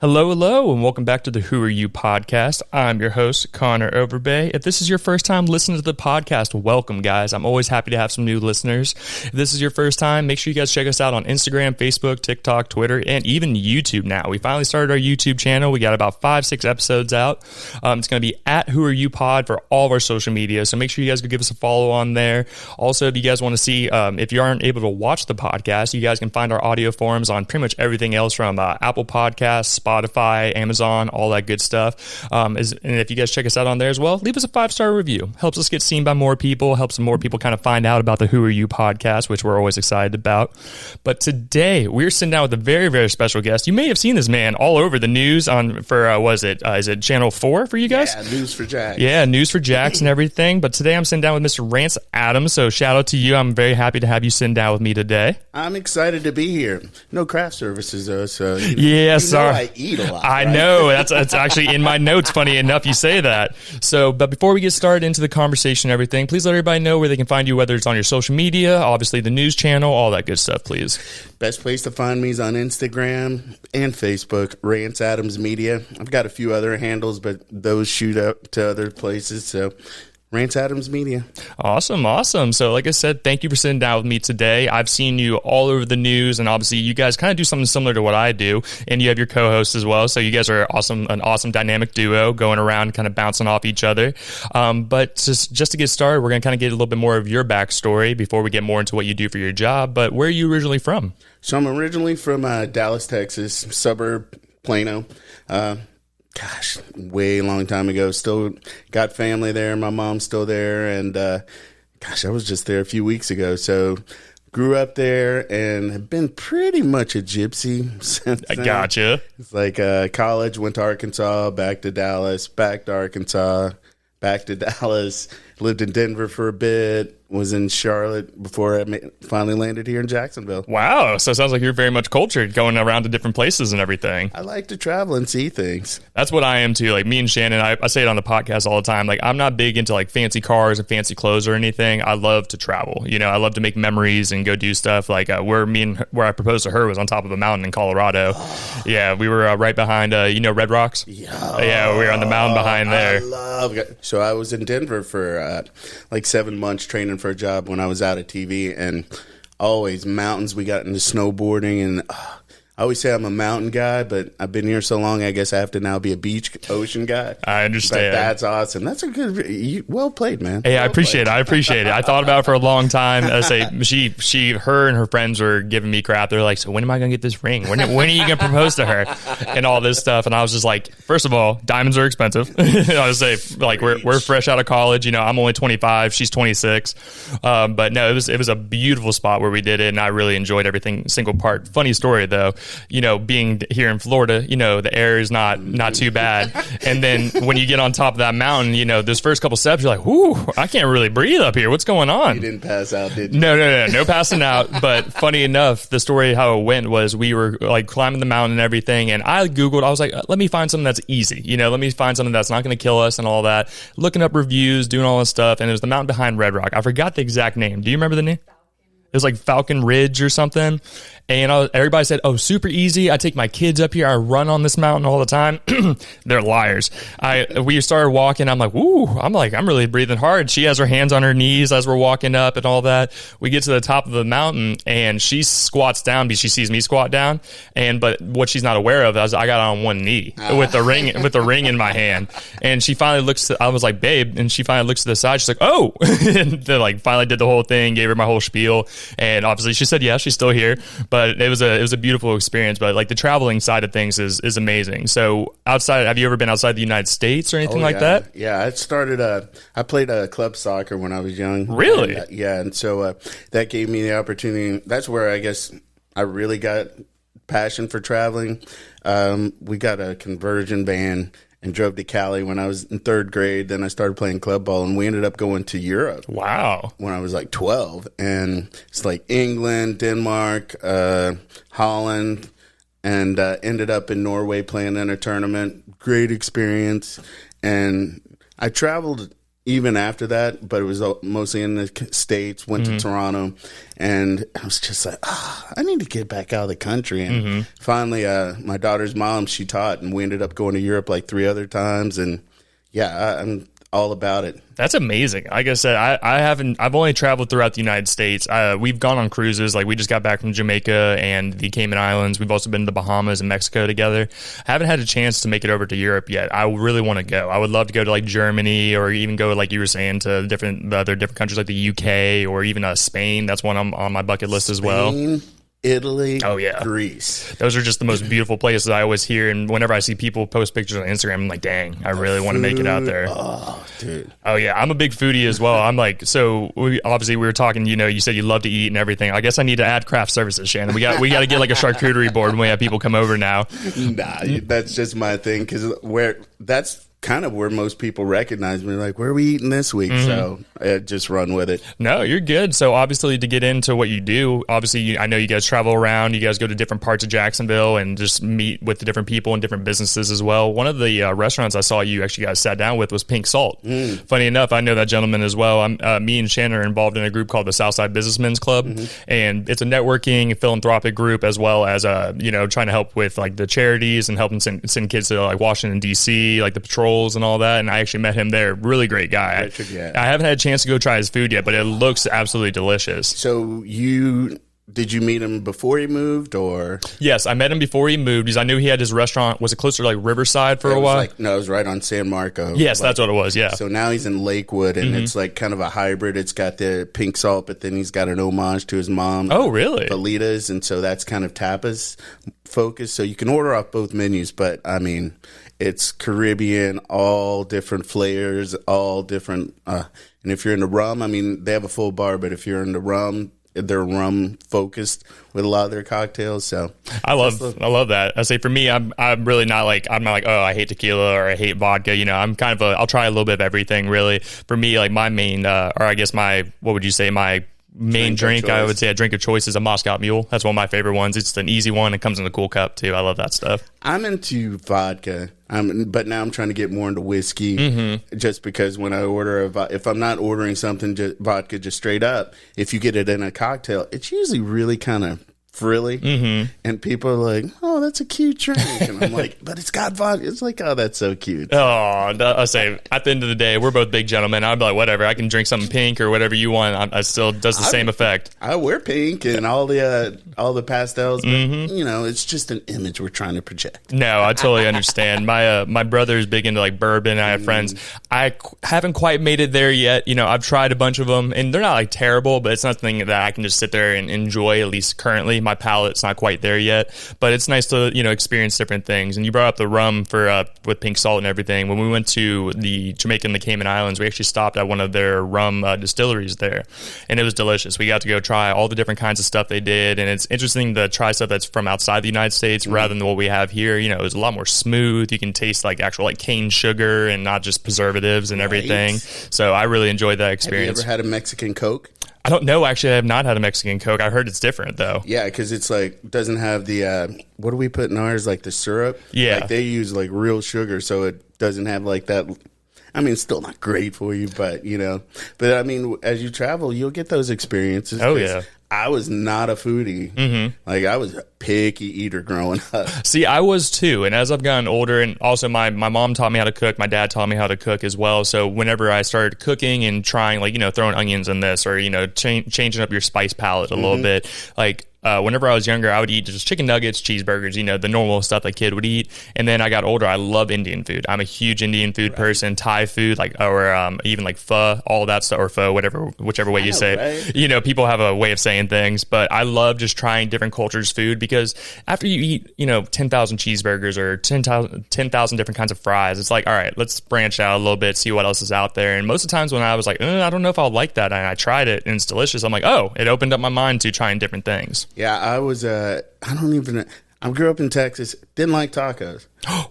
Hello, hello, and welcome back to the Who Are You podcast. I'm your host, Connor Overbay. If this is your first time listening to the podcast, welcome, guys. I'm always happy to have some new listeners. If this is your first time, make sure you guys check us out on Instagram, Facebook, TikTok, Twitter, and even YouTube now. We finally started our YouTube channel. We got about 5-6 episodes out. It's going to be at Who Are You Pod for all of our social media, so make sure you guys go give us a follow on there. Also, if you guys want to see, if you aren't able to watch the podcast, you guys can find our audio forms on pretty much everything else from Apple Podcasts, Spotify, Amazon, all that good stuff. And if you guys check us out on there as well, leave us a 5-star review. Helps us get seen by more people, helps more people kind of find out about the Who Are You podcast, which we're always excited about. But today, we're sitting down with a very, very special guest. You may have seen this man all over the news is it Channel 4 for you guys? Yeah, News for Jacks. Yeah, News for Jacks and everything. But today, I'm sitting down with Mr. Rance Adams, so shout out to you. I'm very happy to have you sitting down with me today. I'm excited to be here. No craft services, though, so sorry. I eat a lot. I right? know. That's actually in my notes. Funny enough, you say that. So, but before we get started into the conversation and everything, please let everybody know where they can find you, whether it's on your social media, obviously the news channel, all that good stuff, please. Best place to find me is on Instagram and Facebook, Rance Adams Media. I've got a few other handles, but those shoot up to other places, so Rance Adams Media. Awesome. So like I said, thank you for sitting down with me today. I've seen you all over the news, and obviously you guys kind of do something similar to what I do, and you have your co-host as well. So you guys are an awesome dynamic duo going around kind of bouncing off each other. But just to get started, we're going to kind of get a little bit more of your backstory before we get more into what you do for your job. But where are you originally from? So I'm originally from Dallas, Texas, suburb Plano. Way long time ago. Still got family there. My mom's still there. And, I was just there a few weeks ago. So grew up there and have been pretty much a gypsy since then. I gotcha. It's like college, went to Arkansas, back to Dallas, back to Arkansas, back to Dallas. Lived in Denver for a bit. Was in Charlotte before I finally landed here in Jacksonville. Wow. So it sounds like you're very much cultured, going around to different places and everything. I like to travel and see things. That's what I am too. Like me and Shannon, I say it on the podcast all the time. Like I'm not big into like fancy cars and fancy clothes or anything. I love to travel. You know, I love to make memories and go do stuff. Like where I proposed to her was on top of a mountain in Colorado. Yeah, we were right behind, Red Rocks? Yeah, we were on the mountain behind there. So I was in Denver for like 7 months training for a job when I was out of TV, and always mountains. We got into snowboarding, and I always say I'm a mountain guy, but I've been here so long, I guess I have to now be a beach, ocean guy. I understand. But that's awesome. That's a good, well played, man. Hey, I appreciate it. I thought about it for a long time. I say her and her friends were giving me crap. They're like, so when am I going to get this ring? When are you going to propose to her? And all this stuff. And I was just like, first of all, diamonds are expensive. I would say, like, we're fresh out of college. You know, I'm only 25. She's 26. But no, it was a beautiful spot where we did it, and I really enjoyed everything, single part. Funny story, though. You know, being here in Florida, you know, the air is not too bad. And then when you get on top of that mountain, you know, those first couple steps, you're like, whoo, I can't really breathe up here. What's going on? You didn't pass out, did you? No passing out. But funny enough, the story how it went was we were like climbing the mountain and everything. And I Googled, I was like, let me find something that's easy. You know, let me find something that's not going to kill us and all that. Looking up reviews, doing all this stuff. And it was the mountain behind Red Rock. I forgot the exact name. Do you remember the name? It was like Falcon Ridge or something. And everybody said, oh, super easy. I take my kids up here. I run on this mountain all the time. They're liars. We started walking. I'm like, ooh, I'm really breathing hard. She has her hands on her knees as we're walking up and all that. We get to the top of the mountain, and she squats down because she sees me squat down. But what she's not aware of is I got on one knee with the ring in my hand. And she finally looks, I was like, babe. And she finally looks to the side. She's like, oh, and then like finally did the whole thing, gave her my whole spiel. And obviously she said, yeah, she's still here. But it was a beautiful experience. But like the traveling side of things is amazing. So have you ever been outside the United States or anything like that? Yeah, I played club soccer when I was young. Really? And so that gave me the opportunity. That's where I guess I really got passion for traveling. We got a conversion van and drove to Cali when I was in third grade. Then I started playing club ball, and we ended up going to Europe. Wow. When I was like 12. And it's like England, Denmark, Holland, and ended up in Norway playing in a tournament. Great experience. And I traveled even after that, but it was mostly in the States, went to Toronto, and I was just like, I need to get back out of the country. And finally, my daughter's mom, she taught, and we ended up going to Europe like 3 other times. And yeah, I'm all about it. That's amazing. Like I said, I've only traveled throughout the United States. We've gone on cruises. Like we just got back from Jamaica and the Cayman Islands. We've also been to the Bahamas and Mexico together. I haven't had a chance to make it over to Europe yet. I really want to go. I would love to go to like Germany, or even go, like you were saying, to the other different countries like the UK, or even Spain. That's one on my bucket list as well. Italy, oh yeah, Greece. Those are just the most beautiful places I always hear. And whenever I see people post pictures on Instagram, I'm like, dang, I really want to make it out there. Oh, dude. Oh yeah, I'm a big foodie as well. I'm like, so we were talking. You said you love to eat and everything. I guess I need to add craft services, Shannon. We got to get like a charcuterie board when we have people come over now. Nah, that's just my thing, because that's kind of where most people recognize me, like, where are we eating this week? So just run with it. No, you're good. So obviously, to get into what you do, obviously I know you guys travel around, you guys go to different parts of Jacksonville and just meet with the different people and different businesses as well. One of the restaurants I saw you actually guys sat down with was Pink Salt. Funny enough, I know that gentleman as well. Me and Shannon are involved in a group called the Southside Businessmen's Club, and it's a networking philanthropic group, as well as trying to help with like the charities and helping send kids to like Washington D.C., like the patrol and all that. And I actually met him there. Really great guy. Richard, yeah. I haven't had a chance to go try his food yet, but it looks absolutely delicious. So did you meet him before he moved, or? Yes, I met him before he moved, because I knew he had his restaurant. Was it closer to like Riverside for a while? No, it was right on San Marco. Yes, that's what it was. Yeah. So now he's in Lakewood, and it's like kind of a hybrid. It's got the Pink Salt, but then he's got an homage to his mom. Oh, really? Felitas, and so that's kind of tapas focused. So you can order off both menus, but I mean, it's Caribbean, all different flavors, all different. And if you're into rum, I mean, they have a full bar, but if you're into rum, they're rum focused with a lot of their cocktails. So I love that. I say for me, I'm really not like, oh, I hate tequila or I hate vodka. I'm kind of I'll try a little bit of everything really. For me, like my main, or I guess my main drink, I would say a drink of choice is a Moscow Mule. That's one of my favorite ones. It's an easy one. It comes in a cool cup too. I love that stuff. I'm into vodka, but now I'm trying to get more into whiskey, just because when I order if I'm not ordering something vodka just straight up, if you get it in a cocktail, it's usually really kind of frilly, and people are like, oh, that's a cute drink, and I'm like, but it's got vodka. It's like, oh, that's so cute. Oh, I say, at the end of the day, we're both big gentlemen. I'd be like, whatever, I can drink something pink or whatever you want. I still does the same effect. I wear pink and all the pastels, but it's just an image we're trying to project. No, I totally understand. My brother's big into like bourbon. I have friends. I haven't quite made it there yet. I've tried a bunch of them, and they're not like terrible, but it's nothing that I can just sit there and enjoy, at least currently. My palate's not quite there yet, but it's nice to experience different things. And you brought up the rum with Pink Salt and everything. When we went to the Jamaica and the Cayman Islands, we actually stopped at one of their rum distilleries there, and it was delicious. We got to go try all the different kinds of stuff they did, and it's interesting to try stuff that's from outside the United States rather than what we have here. It was a lot more smooth. You can taste like actual like cane sugar and not just preservatives and everything. So I really enjoyed that experience. Have you ever had a Mexican Coke? I don't know. Actually, I have not had a Mexican Coke. I heard it's different, though. Yeah, because it's like, doesn't have the, what do we put in ours? Like the syrup? Yeah. Like they use like real sugar, so it doesn't have like that. I mean, it's still not great for you, but, But, I mean, as you travel, you'll get those experiences. Oh, yeah. I was not a foodie. Like, I was a picky eater growing up. See, I was too. And as I've gotten older, and also my mom taught me how to cook. My dad taught me how to cook as well. So whenever I started cooking and trying, like, throwing onions in this or, changing up your spice palette a little bit, like, whenever I was younger, I would eat just chicken nuggets, cheeseburgers, the normal stuff a kid would eat. And then I got older, I love Indian food. I'm a huge Indian food person, Thai food, like, or even like pho, all that stuff, or pho, whichever way you say it. Right? People have a way of saying things, but I love just trying different cultures' food, because after you eat, 10,000 cheeseburgers or 10,000 different kinds of fries, it's like, all right, let's branch out a little bit, see what else is out there. And most of the times when I was like, I don't know if I'll like that, and I tried it and it's delicious, I'm like, oh, it opened up my mind to trying different things. Yeah, I grew up in Texas, didn't like tacos.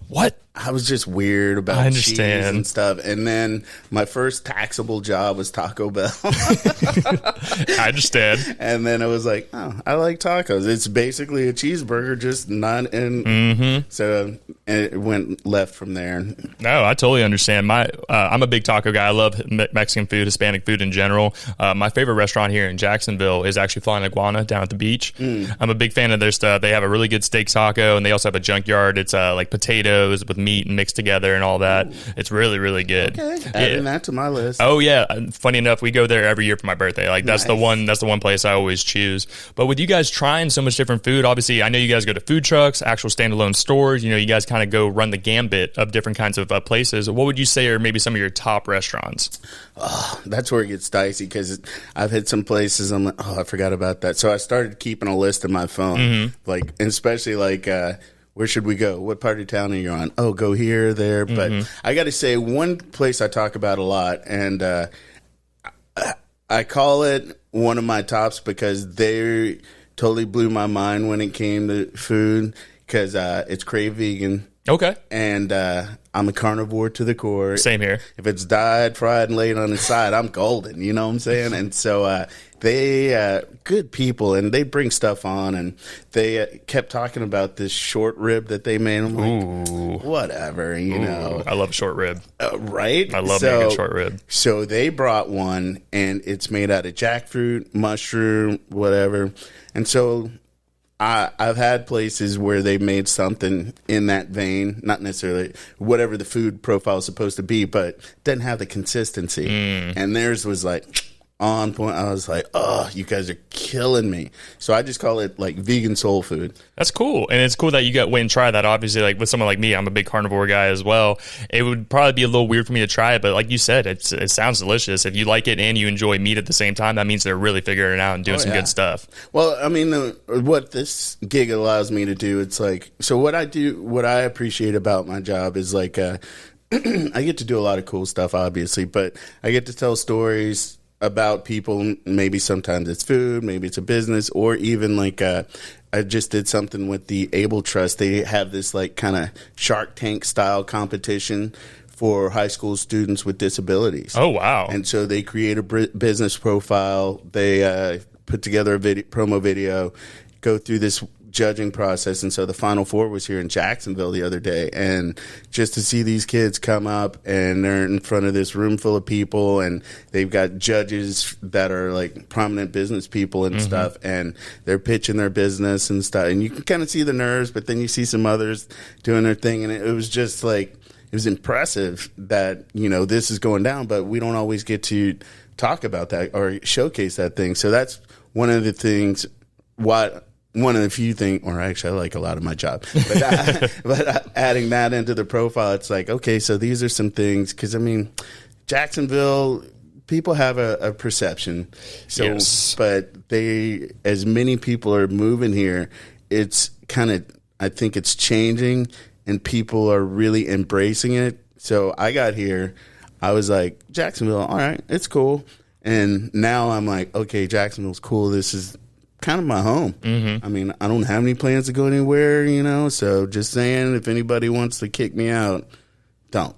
What? I was just weird about I cheese understand. and stuff. And then my first taxable job was Taco Bell. I understand. And then I was like, oh, I like tacos. It's basically a cheeseburger, just not in. So it went left from there. No, I totally understand. I'm a big taco guy. I love Mexican food, Hispanic food in general. My favorite restaurant here in Jacksonville is actually Flying Iguana down at the beach. I'm a big fan of their stuff. They have a really good steak taco, and they also have a junkyard. It's like potatoes with meat and mixed together and all that. Ooh. It's really, really good. Okay, adding that to my list. Oh yeah, funny enough, we go there every year for my birthday. Like that's nice. That's the one place I always choose. But with you guys trying so much different food, obviously I know you guys go to food trucks, actual standalone stores. You know, you guys kind of go run the gambit of different kinds of places. What would you say are maybe some of your top restaurants? Oh, that's where it gets dicey because I've hit some places I'm like, oh, I forgot about that. So I started keeping a list in my phone, like, and especially like, where should we go? What part of town are you on? Oh, go here, there. But I got to say, one place I talk about a lot, and I call it one of my tops because they totally blew my mind when it came to food because it's Crave Vegan. Okay. And I'm a carnivore to the core. Same here. If it's dyed, fried, and laid on the side, I'm golden. You know what I'm saying? And so they good people, and they bring stuff on, and they kept talking about this short rib that they made. I'm like, ooh, whatever, you know. I love short rib. Right? I love making short rib. So they brought one, and it's made out of jackfruit, mushroom, whatever. And so I've had places where they made something in that vein, not necessarily whatever the food profile is supposed to be, but didn't have the consistency. And theirs was like on point. I was like, oh, you guys are killing me. So I just call it like vegan soul food. That's cool. And it's cool that you got went and try that. Obviously, like with someone like me, I'm a big carnivore guy as well. It would probably be a little weird for me to try it, but like you said, it sounds delicious. If you like it and you enjoy meat at the same time, that means they're really figuring it out and doing some good stuff. Well, I mean, what this gig allows me to do, it's like, so what I appreciate about my job is like, I get to do a lot of cool stuff, obviously, but I get to tell stories about people. Maybe sometimes it's food, maybe it's a business, or even like I just did something with the Able Trust. They have this like kind of Shark Tank style competition for high school students with disabilities. Oh, wow. And so they create a business profile. They put together a promo video, go through this judging process. And so the Final Four was here in Jacksonville the other day. And just to see these kids come up and they're in front of this room full of people, and they've got judges that are like prominent business people and stuff, and they're pitching their business and stuff. And you can kind of see the nerves, but then you see some others doing their thing. And it was just like, it was impressive that, you know, this is going down, but we don't always get to talk about that or showcase that thing. So that's one of the things, one of the few things, or actually I like a lot of my job, but adding that into the profile, it's like, okay, so these are some things, because I mean, Jacksonville, people have a perception. So, yes. But as many people are moving here, it's kind of, I think it's changing, and people are really embracing it. So I got here, I was like, Jacksonville, all right, it's cool. And now I'm like, okay, Jacksonville's cool. This is kind of my home. I mean, I don't have any plans to go anywhere, you know, so just saying, if anybody wants to kick me out, don't.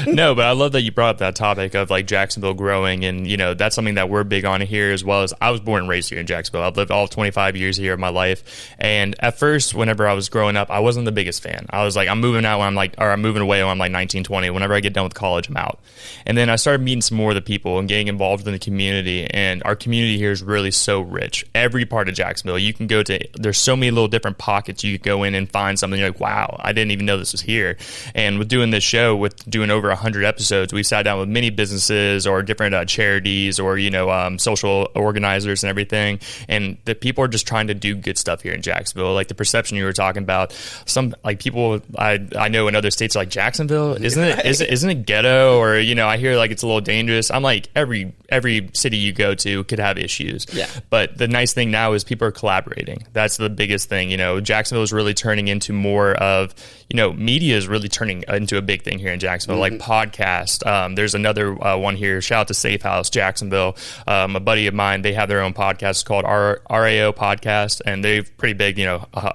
No, but I love that you brought up that topic of like Jacksonville growing, and you know, that's something that we're big on here, as well as I was born and raised here in Jacksonville. I've lived all 25 years here of my life, and at first, whenever I was growing up, I wasn't the biggest fan. I was like, I'm moving out when I'm moving away when I'm like 19, 20. Whenever I get done with college, I'm out. And then I started meeting some more of the people and getting involved in the community, and our community here is really so rich. Every part of Jacksonville, you can go to, there's so many little different pockets you could go in and find something. You're like, wow, I didn't even know this was here. And with doing this show, with doing over 100 episodes, we sat down with many businesses or different charities or, you know, social organizers and everything. And the people are just trying to do good stuff here in Jacksonville. Like the perception you were talking about, some like people I know in other states are like, Jacksonville, isn't it ghetto? Or, you know, I hear like it's a little dangerous. I'm like, every city you go to could have issues. Yeah. But the nice thing now is people are collaborating. That's the biggest thing. You know, Jacksonville is really turning into more of, you know, media is really turning into into a big thing here in Jacksonville, like podcast. There's another one here. Shout out to Safe House Jacksonville. A buddy of mine, they have their own podcast. It's called RAO Podcast, and they're pretty big,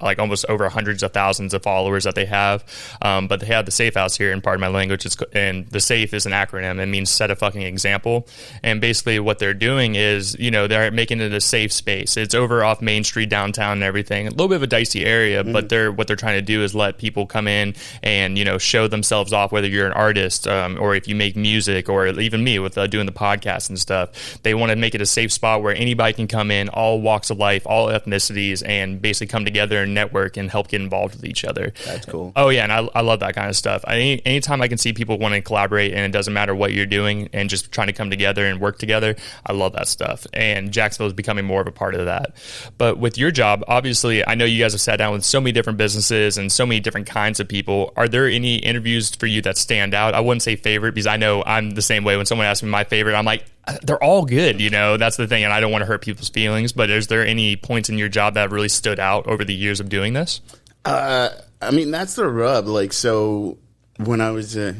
like almost over hundreds of thousands of followers that they have. But they have the Safe House here, and pardon my language, and the SAFE is an acronym. It means set a fucking example. And basically what they're doing is, they're making it a safe space. It's over off Main Street downtown and everything. A little bit of a dicey area, but what they're trying to do is let people come in and, show themselves off, whether you're an artist or if you make music, or even me with doing the podcast and stuff. They want to make it a safe spot where anybody can come in, all walks of life, all ethnicities, and basically come together and network and help get involved with each other. That's cool. Oh, yeah, and I love that kind of stuff. Anytime I can see people want to collaborate, and it doesn't matter what you're doing, and just trying to come together and work together, I love that stuff. And Jacksonville is becoming more of a part of that. But with your job, obviously, I know you guys have sat down with so many different businesses and so many different kinds of people. Are there any interviews for you that stand out? I wouldn't say favorite, because I know I'm the same way. When someone asks me my favorite, I'm like, they're all good, that's the thing, and I don't want to hurt people's feelings. But is there any points in your job that really stood out over the years of doing this? That's the rub. Like, so when I was, here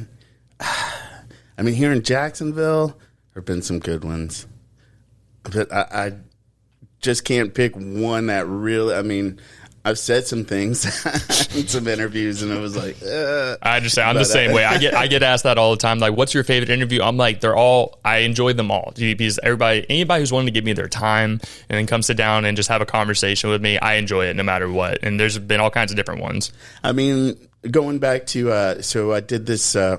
in Jacksonville, there have been some good ones, but I just can't pick one that really, I've said some things in some interviews, and it was like, I'm the same way. I get asked that all the time. Like, what's your favorite interview? I'm like, I enjoy them all. Because anybody who's willing to give me their time and then come sit down and just have a conversation with me, I enjoy it no matter what. And there's been all kinds of different ones. Going back to, so I did this, I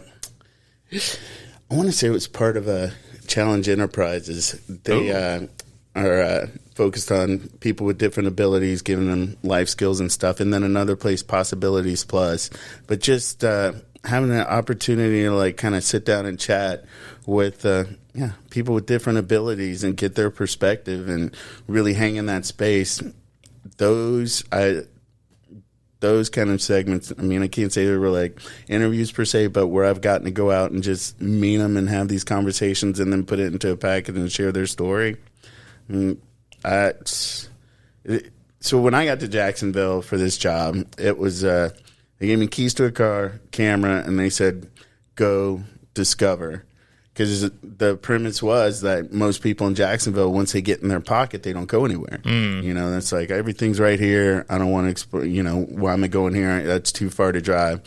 want to say it was part of a Challenge Enterprises. They are focused on people with different abilities, giving them life skills and stuff. And then another place, Possibilities Plus. But just having an opportunity to kind of sit down and chat with people with different abilities and get their perspective and really hang in that space. Those kind of segments, I can't say they were like interviews per se, but where I've gotten to go out and just meet them and have these conversations and then put it into a package and share their story. So when I got to Jacksonville for this job, it was they gave me keys to a car, camera, and they said, go discover. Because the premise was that most people in Jacksonville, once they get in their pocket, they don't go anywhere. That's like, everything's right here. I don't want to explore, why am I going here? That's too far to drive.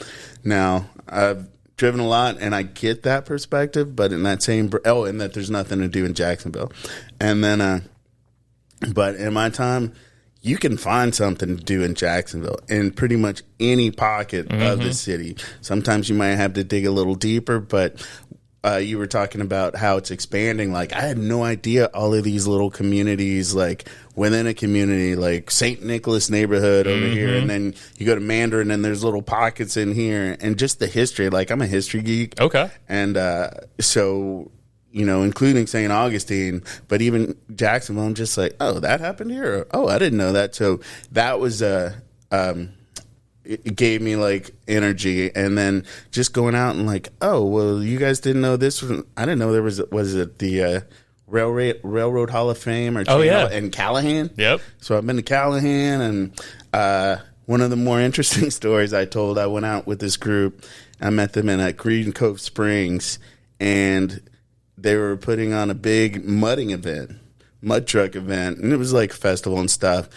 Now, I've driven a lot, and I get that perspective, but in that same, and that there's nothing to do in Jacksonville. And then, but in my time, you can find something to do in Jacksonville in pretty much any pocket of the city. Sometimes you might have to dig a little deeper, but you were talking about how it's expanding. Like, I had no idea all of these little communities, like within a community, like St. Nicholas neighborhood over here, and then you go to Mandarin, and there's little pockets in here, and just the history. Like, I'm a history geek. Okay. And so, including St. Augustine, but even Jacksonville, I'm just like, oh, that happened here? Or, oh, I didn't know that. So that was it gave me energy. And then just going out and oh, well, you guys didn't know this was, I didn't know there was it the Railroad Hall of Fame or in Callahan? Yep. So I've been to Callahan, and one of the more interesting stories I told, I went out with this group. I met them at Green Cove Springs, and they were putting on a big mud truck event, and it was like a festival and stuff.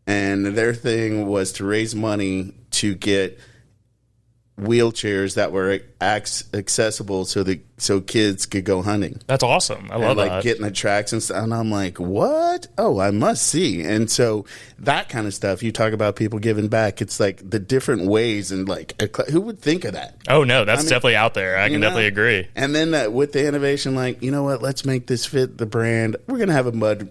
And their thing was to raise money to get wheelchairs that were accessible so kids could go hunting. That's awesome. I love that. Getting the tracks and stuff. And I'm like, what? Oh, I must see. And so that kind of stuff, you talk about people giving back. It's like the different ways, and who would think of that? Oh, no, that's definitely out there. I can definitely agree. And then with the innovation, you know what? Let's make this fit the brand. We're going to have a mud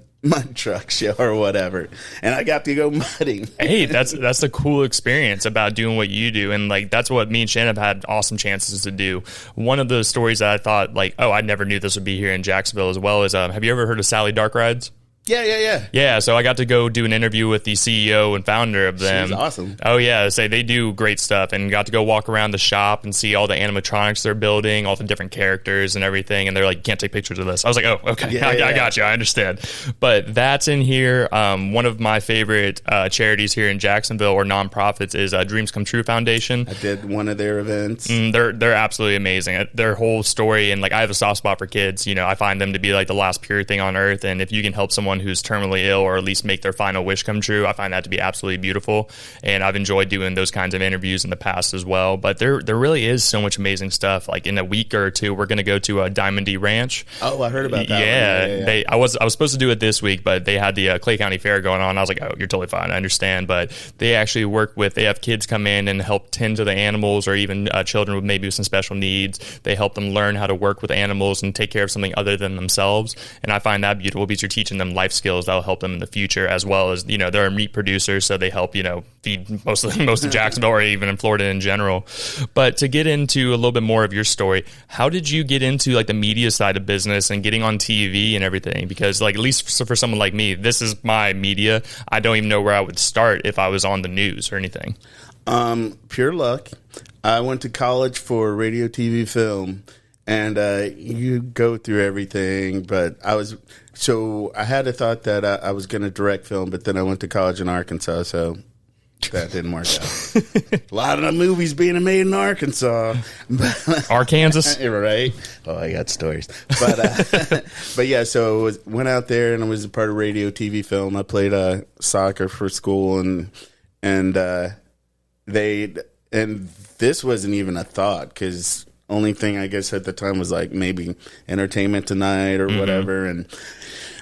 truck show or whatever, and I got to go mudding. Hey, that's the cool experience about doing what you do, and that's what me and Shannon have had awesome chances to do. One of the stories that I thought I never knew this would be here in Jacksonville as well is have you ever heard of Sally Dark Rides? Yeah, so I got to go do an interview with the CEO and founder of them. She's awesome. Oh, yeah. So they do great stuff, and got to go walk around the shop and see all the animatronics they're building, all the different characters and everything. And they're like, you can't take pictures of this. I was like, oh, okay. I got you. I understand. But that's in here. One of my favorite charities here in Jacksonville, or nonprofits, is Dreams Come True Foundation. I did one of their events. They're absolutely amazing. Their whole story, and like, I have a soft spot for kids. You know, I find them to be like the last pure thing on earth. And if you can help someone who's terminally ill, or at least make their final wish come true, I find that to be absolutely beautiful. And I've enjoyed doing those kinds of interviews in the past as well. But there really is so much amazing stuff. Like, in a week or two, we're going to go to Diamond D Ranch. Oh, I heard about that. Yeah. I was supposed to do it this week, but they had the Clay County Fair going on. I was like, oh, you're totally fine. I understand. But they actually they have kids come in and help tend to the animals, or even children with maybe some special needs. They help them learn how to work with animals and take care of something other than themselves. And I find that beautiful, because you're teaching them life skills that'll help them in the future, as well as, you know, they're a meat producer, so they help, you know, feed most of Jacksonville, or even in Florida in general. But to get into a little bit more of your story, how did you get into like the media side of business and getting on TV and everything? Because, like, at least for someone like me, this is my media. I don't even know where I would start if I was on the news or anything. Pure luck. I went to college for radio, TV, film, and you go through everything. But I had a thought that I was going to direct film, but then I went to college in Arkansas, so that didn't work out. A lot of the movies being made in Arkansas. Arkansas? Right? Oh, I got stories. But yeah, so went out there, and I was a part of radio, TV, film. I played soccer for school, and this wasn't even a thought, because only thing I guess at the time was like maybe Entertainment Tonight or whatever, and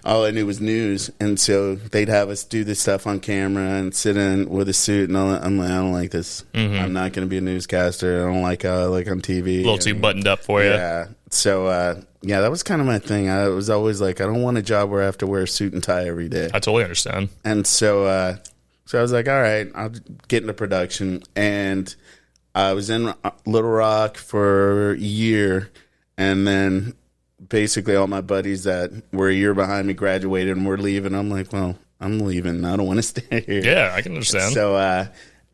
all I knew was news. And so they'd have us do this stuff on camera and sit in with a suit, and I'm like, I don't like this. I'm not going to be a newscaster. I don't like how I look on TV. A little too buttoned up for you. Yeah. So that was kind of my thing. I was always like, I don't want a job where I have to wear a suit and tie every day. I totally understand. And so I was like, all right, I'll get into production. And I was in Little Rock for a year, and then basically all my buddies that were a year behind me graduated and were leaving. I'm like, well, I'm leaving. I don't want to stay here. Yeah, I can understand. So,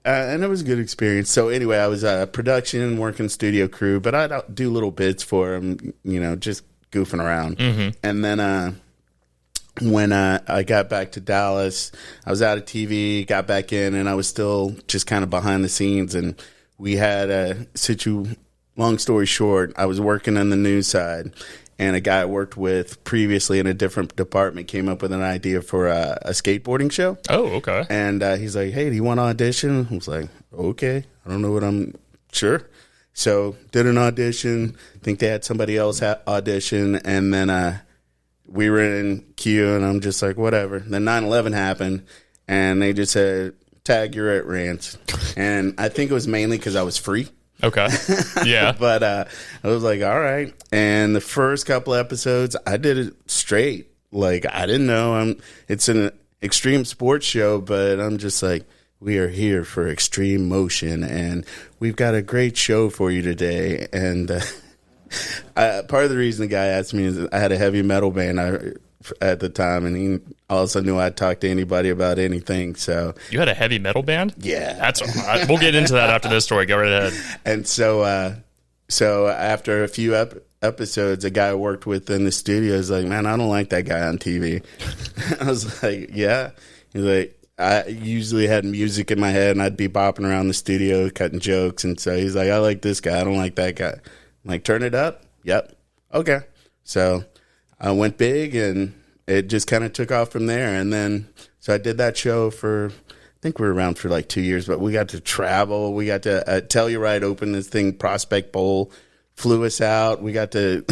and it was a good experience. So anyway, I was production, working studio crew, but I'd do little bits for them, you know, just goofing around. And then when I got back to Dallas, I was out of TV, got back in, and I was still just kind of behind the scenes. And we had long story short, I was working on the news side, and a guy I worked with previously in a different department came up with an idea for a skateboarding show. Oh, okay. And he's like, hey, do you want to audition? I was like, okay. I don't know what sure. So did an audition. I think they had somebody else audition, and then we were in queue, and I'm just like, whatever. Then 9/11 happened, and they just said, tag, you're at Rance. And I think it was mainly because I was free. Okay. Yeah. But I was like, all right. And the first couple episodes, I did it straight. Like, I didn't know. It's an extreme sports show, but I'm just like, we are here for extreme motion, and we've got a great show for you today. And part of the reason the guy asked me is I had a heavy metal band at the time, and he also knew I'd talk to anybody about anything. So you had a heavy metal band? Yeah. That's we'll get into that after this story. Go right ahead. And so after a few episodes, a guy I worked with in the studio is like, man, I don't like that guy on TV. I was like, yeah. He's like, I usually had music in my head, and I'd be bopping around the studio cutting jokes. And so he's like, I like this guy. I don't like that guy. I'm like, turn it up? Yep. Okay. So I went big, and it just kind of took off from there. And then, so I did that show for, I think we were around for like 2 years, but we got to travel. We got to Telluride opened this thing, Prospect Bowl, flew us out. We got to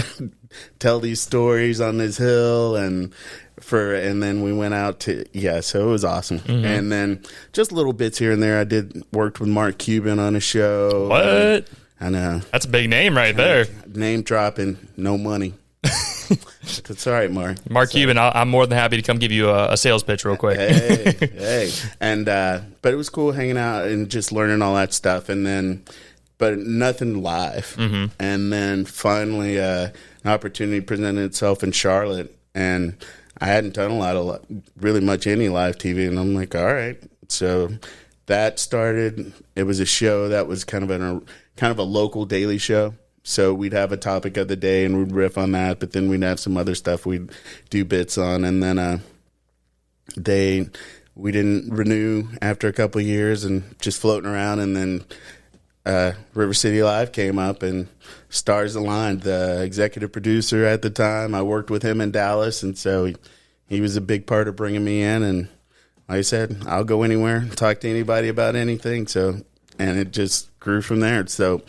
tell these stories on this hill, and then we went out to, so it was awesome. And then just little bits here and there. Worked with Mark Cuban on a show. What? I know. That's a big name right there. Name dropping, no money. That's all right, Mark. Mark Cuban, I'm more than happy to come give you a sales pitch real quick. Hey. And, but it was cool hanging out and just learning all that stuff. And then, but nothing live. And then finally, an opportunity presented itself in Charlotte. And I hadn't done really much any live TV, and I'm like, all right. So that started. It was a show that was kind of a local daily show. So we'd have a topic of the day and we'd riff on that, but then we'd have some other stuff we'd do bits on, and then we didn't renew after a couple of years and just floating around, and then River City Live came up and stars aligned. The executive producer at the time, I worked with him in Dallas, and so he was a big part of bringing me in. And like I said, I'll go anywhere, talk to anybody about anything. So, and it just grew from there. So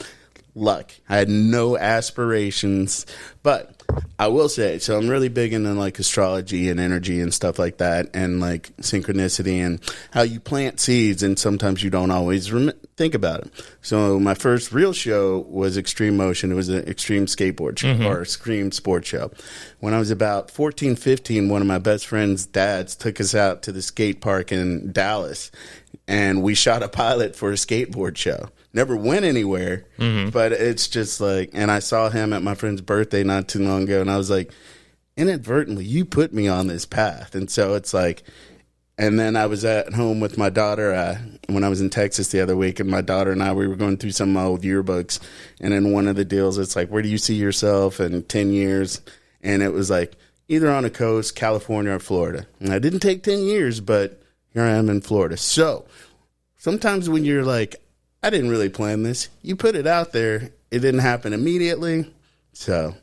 luck. I had no aspirations, but I will say, so I'm really big into like astrology and energy and stuff like that, and like synchronicity and how you plant seeds, and sometimes you don't always think about it. So my first real show was Extreme Motion. It was an extreme skateboard show or extreme sports show. When I was about 14, 15, one of my best friend's dads took us out to the skate park in Dallas, and we shot a pilot for a skateboard show. Never went anywhere, but it's just like, and I saw him at my friend's birthday not too long ago, and I was like, inadvertently, you put me on this path. And so it's like, and then I was at home with my daughter when I was in Texas the other week, and my daughter and we were going through some of my old yearbooks, and in one of the deals, it's like, where do you see yourself in 10 years? And it was like, either on a coast, California, or Florida. And I didn't take 10 years, but here I am in Florida. So sometimes when you're like, I didn't really plan this, you put it out there, it didn't happen immediately. So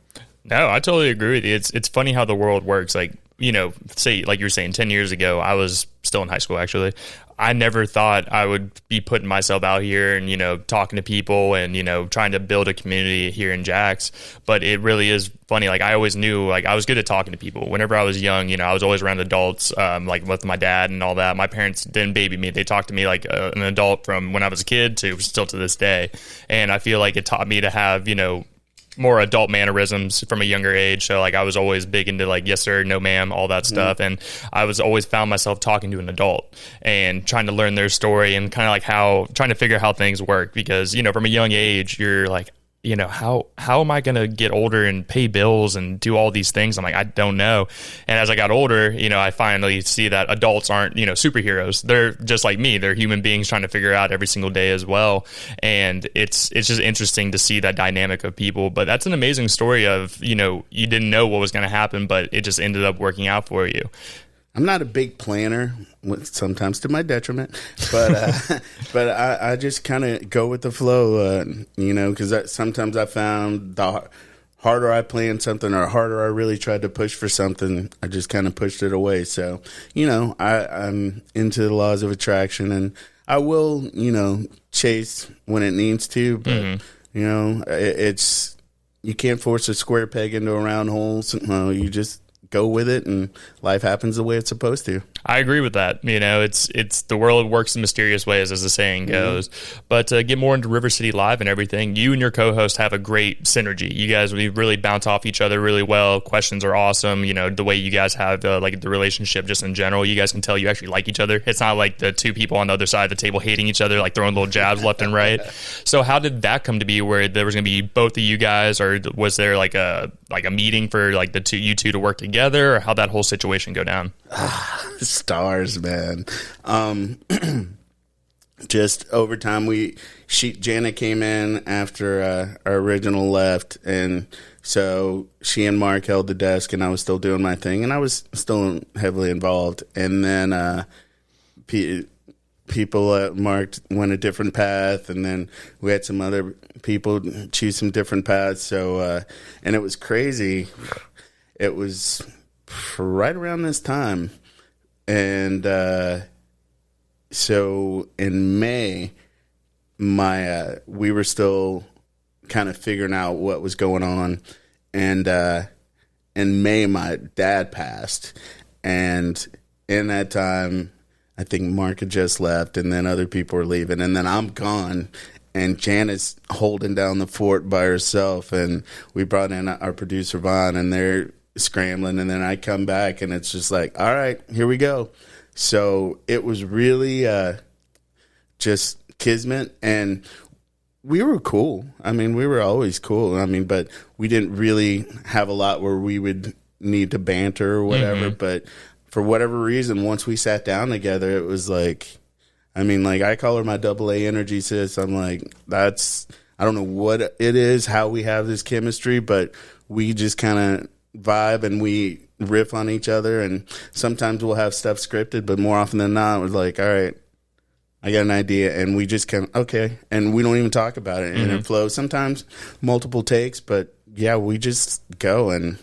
no, I totally agree with you. It's funny how the world works. Like, you know, say, like you were saying, 10 years ago, I was still in high school, actually. I never thought I would be putting myself out here and, you know, talking to people and, you know, trying to build a community here in Jax. But it really is funny. Like, I always knew, like, I was good at talking to people. Whenever I was young, you know, I was always around adults, like with my dad and all that. My parents didn't baby me. They talked to me like an adult from when I was a kid to still to this day. And I feel like it taught me to have, you know, more adult mannerisms from a younger age. So like I was always big into like yes sir, no ma'am, all that stuff. And I was always found myself talking to an adult and trying to learn their story and kind of like trying to figure out how things work, because, you know, from a young age, you're like, you know, how am I going to get older and pay bills and do all these things? I'm like, I don't know. And as I got older, you know, I finally see that adults aren't, you know, superheroes. They're just like me. They're human beings trying to figure out every single day as well. And it's just interesting to see that dynamic of people. But that's an amazing story of, you know, you didn't know what was going to happen, but it just ended up working out for you. I'm not a big planner, sometimes to my detriment, but but I just kind of go with the flow, you know, because sometimes I found the harder I planned something or harder I really tried to push for something, I just kind of pushed it away. So, you know, I'm into the laws of attraction, and I will, you know, chase when it needs to, but, you know, it's you can't force a square peg into a round hole. So, you just go with it, and life happens the way it's supposed to. I agree with that. You know, it's the world works in mysterious ways, as the saying goes. But to get more into River City Live and everything, you and your co-host have a great synergy. You guys, we really bounce off each other really well. Questions are awesome. You know, the way you guys have like the relationship just in general, you guys can tell you actually like each other. It's not like the two people on the other side of the table hating each other, like throwing little jabs left and right. So how did that come to be, where there was going to be both of you guys, or was there like a meeting for like you two to work together, or how'd that whole situation go down? Stars, man. Just over time, Janet came in after our original left, and so she and Mark held the desk, and I was still doing my thing, and I was still heavily involved. And then people Mark went a different path, and then we had some other people choose some different paths. So and it was crazy. It was right around this time. And so in May, we were still kind of figuring out what was going on. And in May, my dad passed. And in that time, I think Mark had just left, and then other people were leaving. And then I'm gone, and Janet's holding down the fort by herself. And we brought in our producer, Vaughn, and they're scrambling, and then I come back, and it's just like, all right, here we go. So it was really just kismet, and we were cool. I mean, we were always cool. I mean, but we didn't really have a lot where we would need to banter or whatever. But for whatever reason, once we sat down together, it was like, I mean, like, I call her my AA energy sis. I'm like, I don't know what it is, how we have this chemistry, but we just kind of vibe and we riff on each other. And sometimes we'll have stuff scripted, but more often than not, we're like, all right, I got an idea, and we just kind of, okay, and we don't even talk about it, and it flows. Sometimes multiple takes, but yeah, we just go, and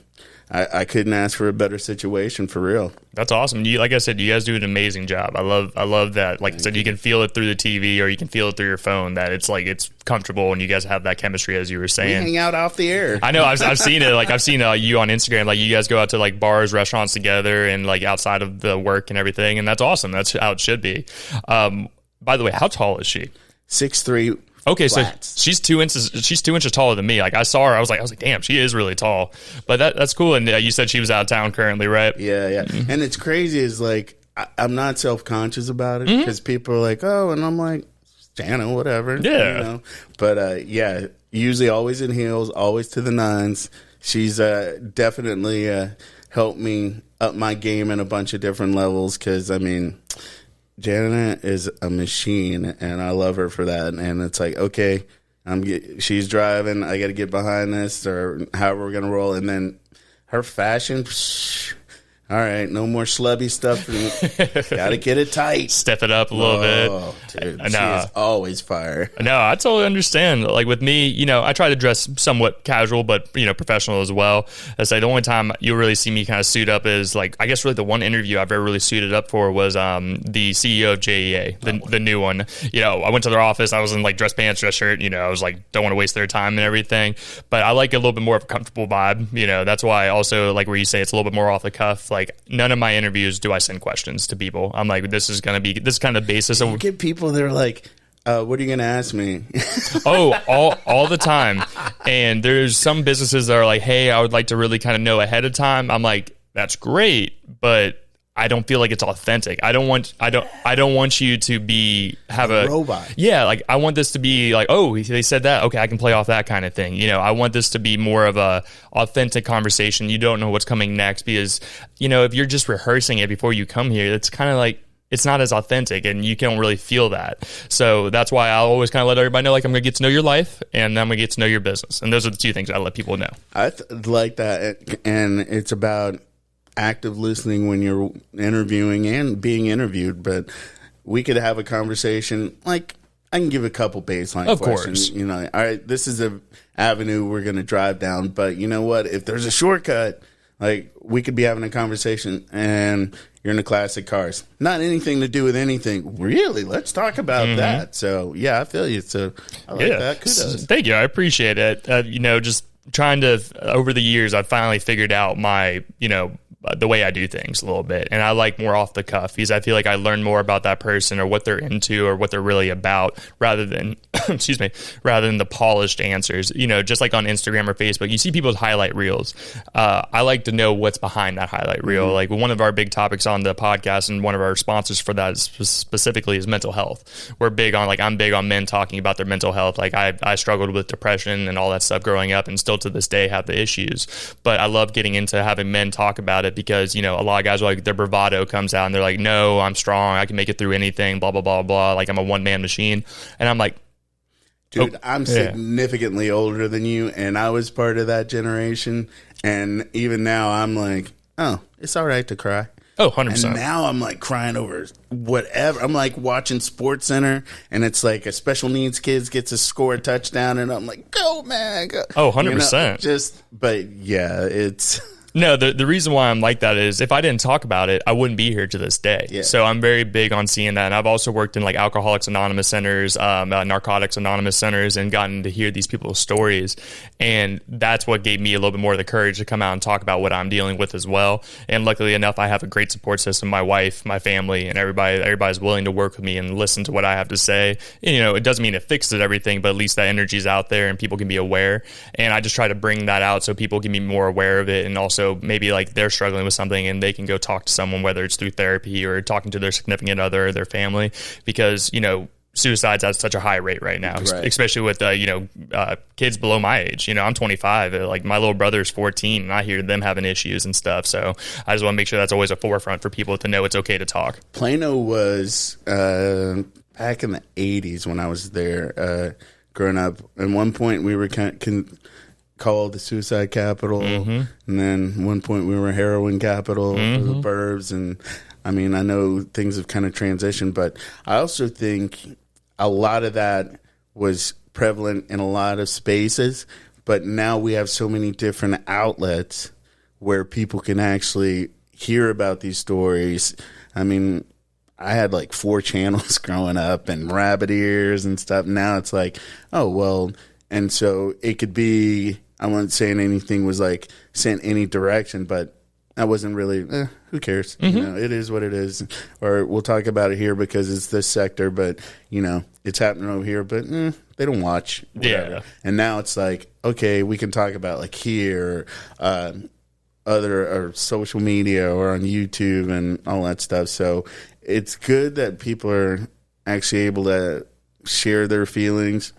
I couldn't ask for a better situation, for real. That's awesome. Like I said, you guys do an amazing job. I love that. Like I said, you can feel it through the TV or you can feel it through your phone, that it's like it's comfortable and you guys have that chemistry, as you were saying. We hang out off the air. I know. I've seen it. Like I've seen you on Instagram. Like you guys go out to like bars, restaurants together, and like outside of the work and everything. And that's awesome. That's how it should be. By the way, how tall is she? 6'3". Okay, flats. so she's 2 inches. She's 2 inches taller than me. Like I saw her, I was like, damn, she is really tall. But that's cool. And you said she was out of town currently, right? Yeah. And it's crazy. Is like I'm not self-conscious about it because people are like, oh, and I'm like, Jana, whatever. Yeah. You know? But yeah, usually always in heels, always to the nines. She's definitely helped me up my game in a bunch of different levels. Because I mean, Janet is a machine, and I love her for that. And it's like, okay, she's driving, I got to get behind this, or however we're gonna roll. And then her fashion, all right, no more schlubby stuff. Got to get it tight. Step it up a little bit. Dude, she is always fire. No, I totally understand. Like with me, you know, I try to dress somewhat casual, but, you know, professional as well. I say the only time you'll really see me kind of suit up is like, I guess really the one interview I've ever really suited up for was the CEO of JEA, the new one. You know, I went to their office. I was in like dress pants, dress shirt. You know, I was like, don't want to waste their time and everything. But I like a little bit more of a comfortable vibe. You know, that's why also like where you say it's a little bit more off the cuff. Like none of my interviews do I send questions to people. I'm like, this is kind of the basis of. You get people that are like, what are you going to ask me? all the time. And there's some businesses that are like, hey, I would like to really kind of know ahead of time. I'm like, that's great, but I don't feel like it's authentic. I don't want you to have a robot. Yeah, like I want this to be like, oh, they said that. Okay, I can play off that kind of thing. You know, I want this to be more of a authentic conversation. You don't know what's coming next because, you know, if you're just rehearsing it before you come here, it's kind of like it's not as authentic and you can't really feel that. So that's why I always kind of let everybody know, like, I'm going to get to know your life and then I'm going to get to know your business. And those are the two things I let people know. I like that. And it's about active listening when you're interviewing and being interviewed, but we could have a conversation. Like, I can give a couple baseline of questions. Course. You know, all right, this is a avenue we're going to drive down, but you know what? If there's a shortcut, like we could be having a conversation and you're in a classic cars. Not anything to do with anything. Really? Let's talk about that. So, yeah, I feel you. So, I like that. Kudos. Thank you. I appreciate it. You know, just trying to, over the years, I've finally figured out my, you know, the way I do things a little bit. And I like more off the cuff because I feel like I learn more about that person or what they're into or what they're really about rather than, rather than the polished answers. You know, just like on Instagram or Facebook, you see people's highlight reels. I like to know what's behind that highlight reel. Like one of our big topics on the podcast and one of our sponsors for that specifically is mental health. I'm big on men talking about their mental health. Like I struggled with depression and all that stuff growing up and still to this day have the issues. But I love getting into having men talk about it because, you know, a lot of guys are like, their bravado comes out and they're like, no, I'm strong. I can make it through anything, blah, blah, blah, blah. Like I'm a one-man machine. And I'm like, dude, I'm significantly older than you, and I was part of that generation. And even now, I'm like, oh, it's all right to cry. Oh, 100%. And now I'm like crying over whatever. I'm like watching Sports Center, and it's like a special needs kid gets to score a touchdown, and I'm like, go, man. Go. Oh, 100%. You know, but yeah, it's... No, the reason why I'm like that is if I didn't talk about it, I wouldn't be here to this day. Yeah. So I'm very big on seeing that. And I've also worked in like Alcoholics Anonymous centers, Narcotics Anonymous centers, and gotten to hear these people's stories. And that's what gave me a little bit more of the courage to come out and talk about what I'm dealing with as well. And luckily enough, I have a great support system. My wife, my family, and everybody's willing to work with me and listen to what I have to say. And, you know, it doesn't mean it fixes everything, but at least that energy's out there and people can be aware. And I just try to bring that out so people can be more aware of it, and also maybe like they're struggling with something and they can go talk to someone, whether it's through therapy or talking to their significant other or their family, because, you know, suicides at such a high rate right now, Right. especially with kids below my age. I'm 25. Like my little brother's 14, and I hear them having issues and stuff. So I just want to make sure that's always a forefront for people to know it's okay to talk. Plano was back in the 80s when I was there growing up. At one point, we were called the suicide capital, and then at one point we were heroin capital for the burbs. And I mean, I know things have kind of transitioned, but I also think a lot of that was prevalent in a lot of spaces. But now we have so many different outlets where people can actually hear about these stories. I mean, I had like 4 channels growing up and rabbit ears and stuff. Now it's like, oh, well, and so it could be, I wasn't saying anything was like sent any direction, but I wasn't really, who cares? It is what it is. Or we'll talk about it here because it's this sector, but, it's happening over here, but they don't watch. Whatever. Yeah. And now it's like, okay, we can talk about like here, other or social media or on YouTube and all that stuff. So it's good that people are actually able to share their feelings.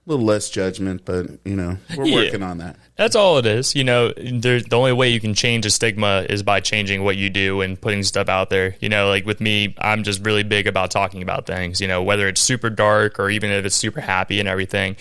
A little less judgment, but, we're working on that. That's all it is. The only way you can change a stigma is by changing what you do and putting stuff out there. Like with me, I'm just really big about talking about things, whether it's super dark or even if it's super happy and everything.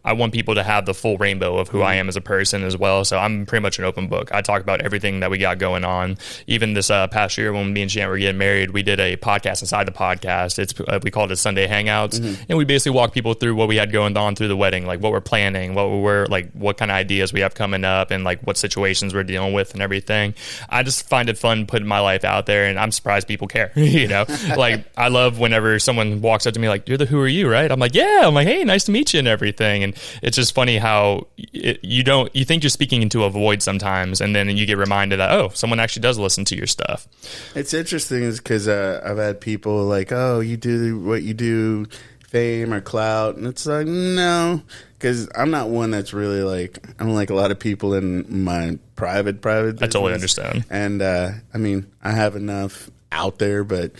I want people to have the full rainbow of who I am as a person as well. So I'm pretty much an open book. I talk about everything that we got going on. Even this past year when me and Jan were getting married, we did a podcast inside the podcast. We called it Sunday Hangouts. And we basically walk people through what we had going on through the wedding, like what we're planning, what kind of ideas we have coming up, and like what situations we're dealing with and everything. I just find it fun putting my life out there, and I'm surprised people care. Like I love whenever someone walks up to me like, "You're the Who Are You?" Right? I'm like, "Yeah." I'm like, "Hey, nice to meet you," and everything. And it's just funny how you think you're speaking into a void sometimes, and then you get reminded that, oh, someone actually does listen to your stuff. It's interesting is because I've had people like, "Oh, you do what you do, fame or clout," and it's like, no, because I'm not one that's really like, I don't like a lot of people in my private business. I totally understand. And I mean, I have enough out there, but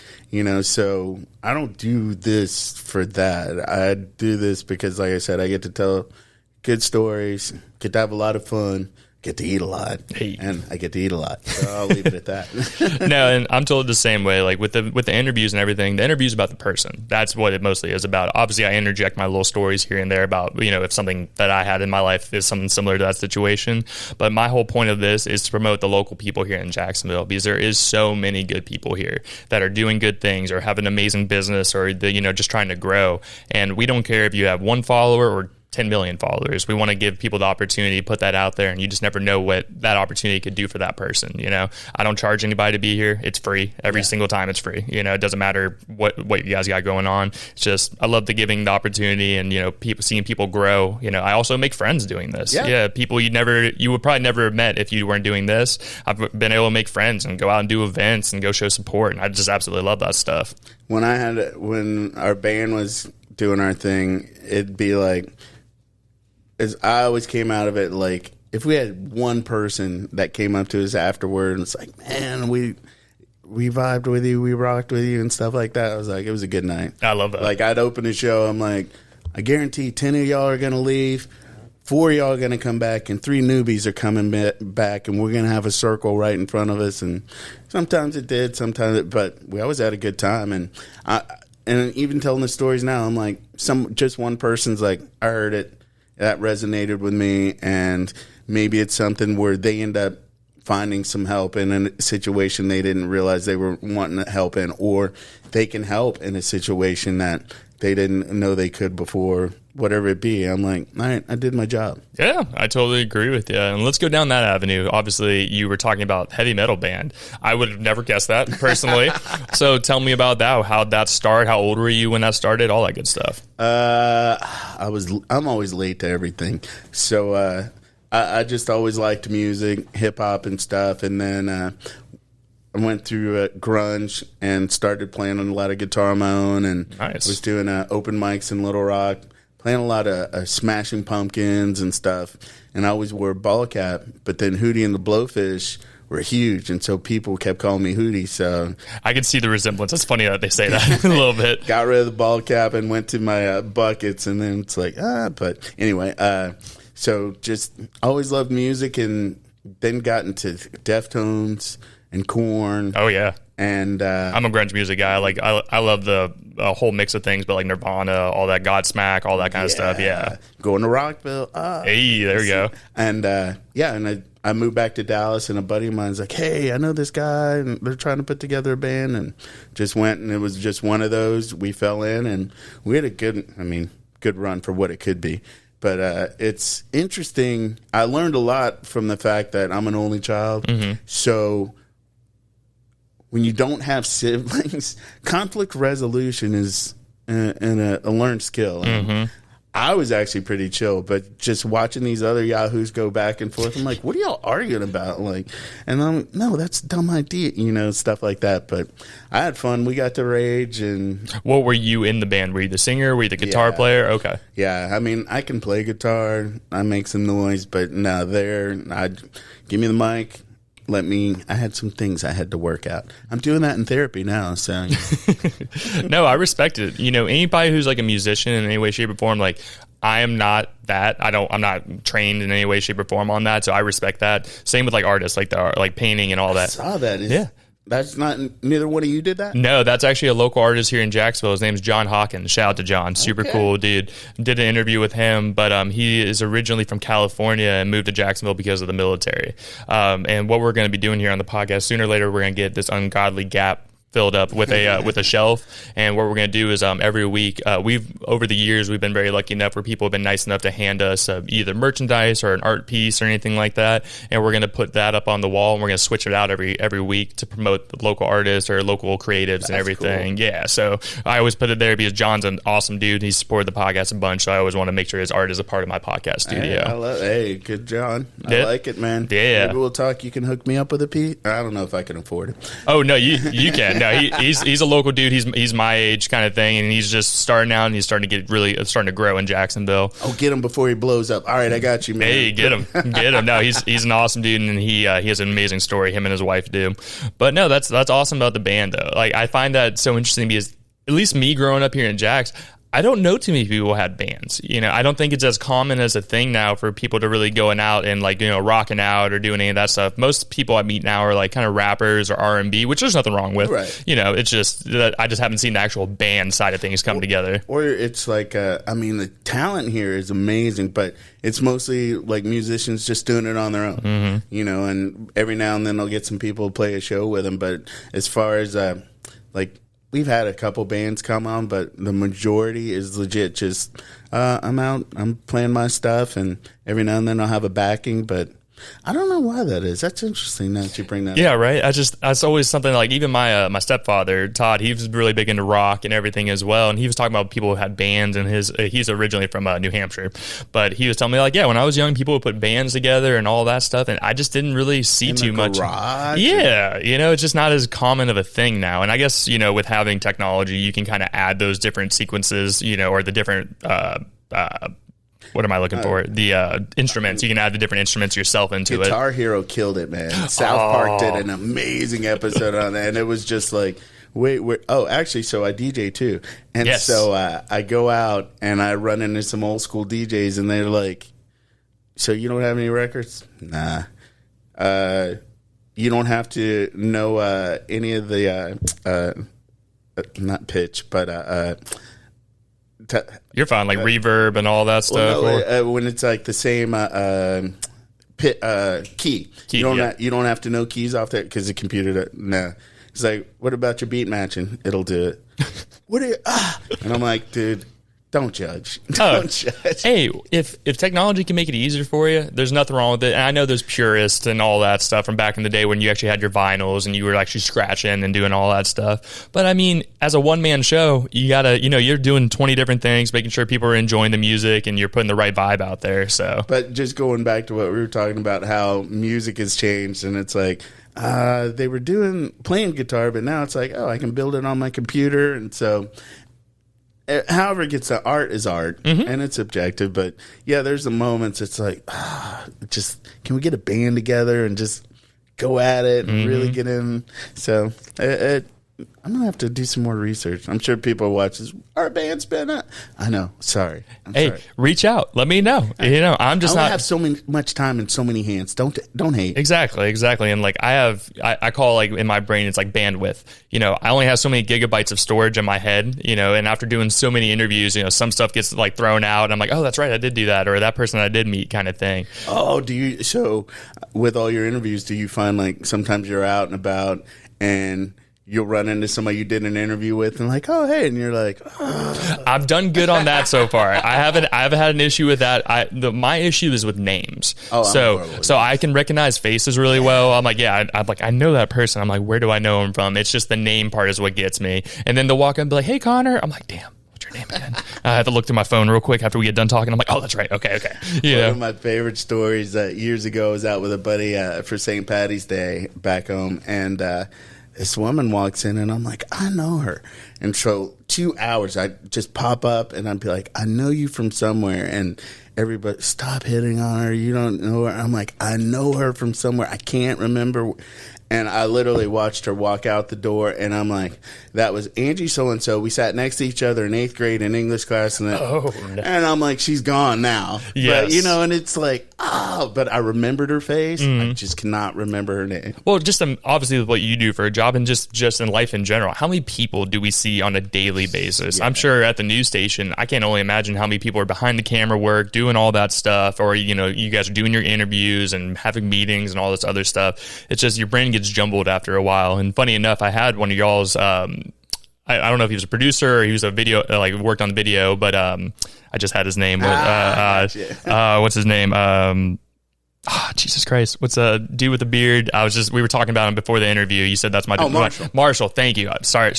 so I don't do this for that. I do this because, like I said, I get to tell good stories, get to have a lot of fun, get to eat a lot, and I get to eat a lot. So I'll leave it at that. No, and I'm told the same way. Like with the interviews and everything, the interview's about the person. That's what it mostly is about. Obviously, I interject my little stories here and there about, if something that I had in my life is something similar to that situation. But my whole point of this is to promote the local people here in Jacksonville, because there is so many good people here that are doing good things or have an amazing business or just trying to grow. And we don't care if you have 1 follower or 10 million followers. We want to give people the opportunity to put that out there, and you just never know what that opportunity could do for that person. I don't charge anybody to be here. It's free. Every single time it's free. It doesn't matter what you guys got going on. It's just, I love giving the opportunity and, seeing people grow. I also make friends doing this. Yeah. People you would probably never have met if you weren't doing this. I've been able to make friends and go out and do events and go show support. And I just absolutely love that stuff. When our band was doing our thing, it'd be like, as I always came out of it like, if we had one person that came up to us afterward and it's like, man, we vibed with you, we rocked with you and stuff like that, I was like, it was a good night. I love that. Like, I'd open the show, I'm like, I guarantee 10 of y'all are going to leave, 4 of y'all are going to come back, and 3 newbies are coming back, and we're going to have a circle right in front of us. And sometimes it did, but we always had a good time. And even telling the stories now, I'm like, just one person's like, I heard it, that resonated with me, and maybe it's something where they end up finding some help in a situation they didn't realize they were wanting help in, or they can help in a situation that they didn't know they could before, whatever it be. I'm like, all right, I did my job. Yeah, I totally agree with you. And let's go down that avenue. Obviously, you were talking about heavy metal band. I would have never guessed that, personally. So tell me about that. How'd that start? How old were you when that started? All that good stuff. I'm always late to everything. So I just always liked music, hip-hop and stuff. And then I went through grunge and started playing on a lot of guitar on my own, and was doing open mics in Little Rock, playing a lot of Smashing Pumpkins and stuff. And I always wore a ball cap. But then Hootie and the Blowfish were huge, and so people kept calling me Hootie. So I can see the resemblance. It's funny that they say that a little bit. Got rid of the ball cap and went to my buckets, and then it's like, but anyway, so just always loved music, and then got into Deftones and Korn. Oh, yeah. And I'm a grunge music guy. I love the whole mix of things, but like Nirvana, all that Godsmack, all that kind of stuff. Yeah. Going to Rockville. Hey, there we go. And and I moved back to Dallas, and a buddy of mine's like, hey, I know this guy, and they're trying to put together a band, and just went, and it was just one of those. We fell in, and we had a good run for what it could be. But it's interesting. I learned a lot from the fact that I'm an only child. Mm-hmm. So when you don't have siblings, conflict resolution is a learned skill. Mm-hmm. I was actually pretty chill, but just watching these other yahoos go back and forth, I'm like, what are y'all arguing about? And I'm like, no, that's a dumb idea, stuff like that. But I had fun. We got to rage. And what were you in the band? Were you the singer? Were you the guitar player? Okay. Yeah, I can play guitar. I make some noise, but no, give me the mic. I had some things I had to work out. I'm doing that in therapy now, so. No, I respect it. Anybody who's like a musician in any way, shape, or form, I am not that. I'm not trained in any way, shape, or form on that, so I respect that. Same with artists, like painting and all that. I saw that. Yeah. That's not, neither one of you did that? No, that's actually a local artist here in Jacksonville. His name's John Hawkins. Shout out to John. Super cool dude. Did an interview with him, but he is originally from California and moved to Jacksonville because of the military. And what we're going to be doing here on the podcast, sooner or later, we're going to get this ungodly gap filled up with a shelf. And what we're going to do is every week, over the years, we've been very lucky enough where people have been nice enough to hand us either merchandise or an art piece or anything like that. And we're going to put that up on the wall, and we're going to switch it out every week to promote the local artists or local creatives and everything. Cool. Yeah, so I always put it there because John's an awesome dude. He's supported the podcast a bunch, so I always want to make sure his art is a part of my podcast studio. Hey, good John. I like it, man. Yeah. Maybe we'll talk. You can hook me up with a piece. I don't know if I can afford it. Oh, no, you can. No, he's a local dude. He's my age kind of thing, and he's just starting out, and he's starting to grow in Jacksonville. Oh, get him before he blows up. All right, I got you, man. Hey, get him. No, he's an awesome dude, and he has an amazing story. Him and his wife do. But no, that's awesome about the band though. I find that so interesting because at least me growing up here in Jax, I don't know too many people who had bands. I don't think it's as common as a thing now for people to really going out and rocking out or doing any of that stuff. Most people I meet now are kind of rappers or R&B, which there's nothing wrong with. Right. It's just that I just haven't seen the actual band side of things come together. Or it's the talent here is amazing, but it's mostly musicians just doing it on their own. Mm-hmm. And every now and then they'll get some people to play a show with them. But as far as we've had a couple bands come on, but the majority is legit just, I'm out, I'm playing my stuff, and every now and then I'll have a backing, but I don't know why that is. That's interesting that you bring that up. Yeah, right? That's always something even my stepfather, Todd, he was really big into rock and everything as well, and he was talking about people who had bands, and he's originally from New Hampshire, but he was telling me when I was young, people would put bands together and all that stuff, and I just didn't really see too much. Yeah, it's just not as common of a thing now, and I guess, with having technology, you can kind of add those different sequences, or the different what am I looking for? The instruments. You can add the different instruments yourself into Guitar Hero killed it, man. South Park did an amazing episode on that, and it was just wait. Oh, actually, so I DJ too. And so I go out and I run into some old school DJs, and they're like, so you don't have any records? Nah. You don't have to know any of the, not pitch, but... You're fine, reverb and all that stuff. Well, no, when it's the same key. You don't have to know keys off there because the computer. Nah, it's what about your beat matching? It'll do it. What? And I'm like, dude, don't judge. Don't judge. Hey, if technology can make it easier for you, there's nothing wrong with it. And I know there's purists and all that stuff from back in the day when you actually had your vinyls and you were actually scratching and doing all that stuff. But I mean, as a one-man show, you gotta, you're doing 20 different things, making sure people are enjoying the music and you're putting the right vibe out there. So, but just going back to what we were talking about, how music has changed, and it's they were playing guitar, but now it's I can build it on my computer, and so. However it gets to art is art, and it's objective. But yeah, there's the moments it's just can we get a band together and just go at it and really get in. So I'm gonna have to do some more research. I'm sure people watch this. Our band's been I know. Sorry. Sorry. Reach out. Let me know. I'm just not have so much time and so many hands. Don't hate. Exactly. And like I call, like, in my brain, it's like bandwidth. I only have so many gigabytes of storage in my head. And after doing so many interviews, some stuff gets like thrown out. And I'm like, oh, that's right, I did do that, or that person I did meet, kind of thing. Oh, so with all your interviews, do you find like sometimes you're out and about and you'll run into somebody you did an interview with and like, oh, hey, and you're like, oh. I've done good on that so far. I haven't had an issue with that. My issue is with names. So I can recognize faces really well. I'm like, yeah, I know that person. I'm like, where do I know him from? It's just the name part is what gets me. And then they'll walk up and be like, hey, Connor. I'm like, damn. What's your name again? I have to look through my phone real quick after we get done talking. I'm like, oh, that's right. Okay. One of my favorite stories years ago, I was out with a buddy for St. Patty's Day back home, and this woman walks in, and I'm like, I know her. And so 2 hours, I just pop up, and I'd be like, I know you from somewhere. And everybody, stop hitting on her. You don't know her. I'm like, I know her from somewhere. I can't remember. And I literally watched her walk out the door, and I'm like, that was Angie so-and-so. We sat next to each other in 8th grade in English class. And I'm like, she's gone now. Yes. But, and it's like, but I remembered her face. I just cannot remember her name. Well, just obviously what you do for a job and just in life in general. How many people do we see on a daily basis? Yeah. I'm sure at the news station, I can't only imagine how many people are behind the camera work, doing all that stuff, or, you guys are doing your interviews and having meetings and all this other stuff. It's just your brain gets jumbled after a while. And funny enough, I had one of y'all's I don't know if he was a producer or he was a video, like worked on the video, but I just had his name. What's his name? Jesus Christ. What's a dude with a beard? We were talking about him before the interview. You said that's my dude. Marshall. Marshall, thank you. Sorry,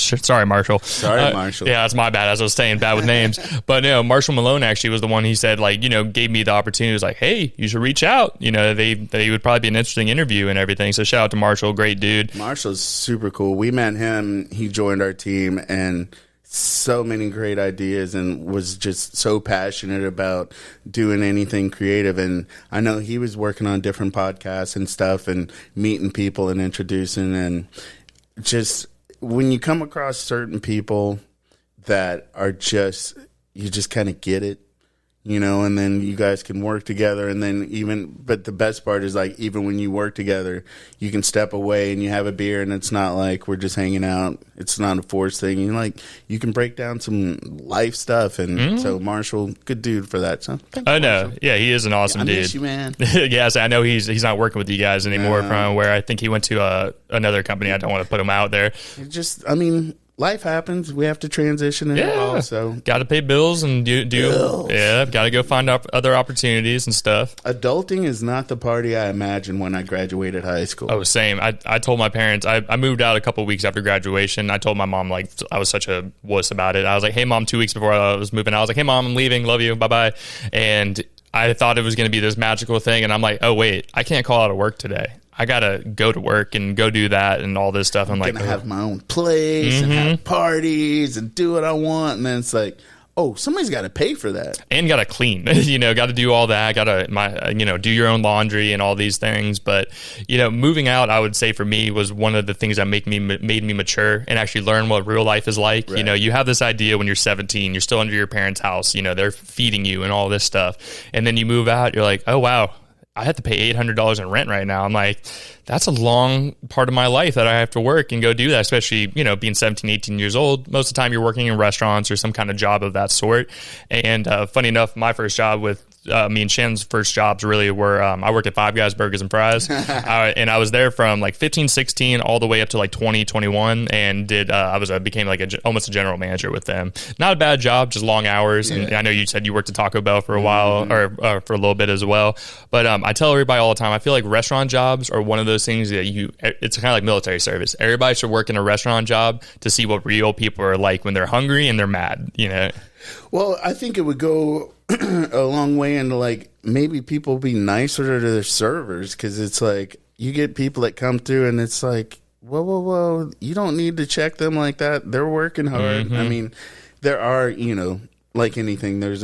Marshall. Sorry, Marshall. Yeah, that's my bad. As I was saying, bad with names. But Marshall Malone actually was the one he said, like, gave me the opportunity. He was like, hey, you should reach out. They would probably be an interesting interview and everything. So shout out to Marshall, great dude. Marshall's super cool. We met him. He joined our team, and so many great ideas, and was just so passionate about doing anything creative. And I know he was working on different podcasts and stuff and meeting people and introducing. And just when you come across certain people that are you just kind of get it, and then you guys can work together. And then but the best part is, like, even when you work together, you can step away and you have a beer, and it's not like we're just hanging out. It's not a forced thing. You can break down some life stuff. And so Marshall, good dude for that. So I know. Marshall. Yeah, he is an awesome dude. I miss you, man. Yes, I know he's not working with you guys anymore from where I think he went to another company. I don't want to put him out there. Life happens. We have to transition and evolve. So got to pay bills and do. Bills. Yeah, got to go find other opportunities and stuff. Adulting is not the party I imagined when I graduated high school. Oh, same. I told my parents. I moved out a couple of weeks after graduation. I told my mom, like, I was such a wuss about it. I was like, hey, Mom, 2 weeks before I was moving out, I was like, hey, Mom, I'm leaving. Love you. Bye bye. And I thought it was going to be this magical thing, and I'm like, oh wait, I can't call out of work today. I gotta go to work and go do that and all this stuff. I'm like, gonna have my own place and have parties and do what I want, and then it's like, oh, somebody's got to pay for that, and got to clean. Got to do all that. Got to do your own laundry and all these things. But moving out, I would say for me was one of the things that made me mature and actually learn what real life is like. Right. You have this idea when you're 17, you're still under your parents' house. They're feeding you and all this stuff, and then you move out, you're like, oh wow, I have to pay $800 in rent right now. I'm like, that's a long part of my life that I have to work and go do that, especially, being 17, 18 years old. Most of the time you're working in restaurants or some kind of job of that sort. And funny enough, my first job with me and Shen's first jobs really were, I worked at Five Guys Burgers and Fries, and I was there from like 15, 16 all the way up to like 20, 21, and became like almost a general manager with them. Not a bad job, just long hours. Yeah. And I know you said you worked at Taco Bell for a while or for a little bit as well. But I tell everybody all the time, I feel like restaurant jobs are one of those things that it's kind of like military service. Everybody should work in a restaurant job to see what real people are like when they're hungry and they're mad, Well, I think it would go a long way into, like, maybe people be nicer to their servers, because it's like you get people that come through and it's like, whoa, you don't need to check them like that. They're working hard. I mean, there are, like anything, there's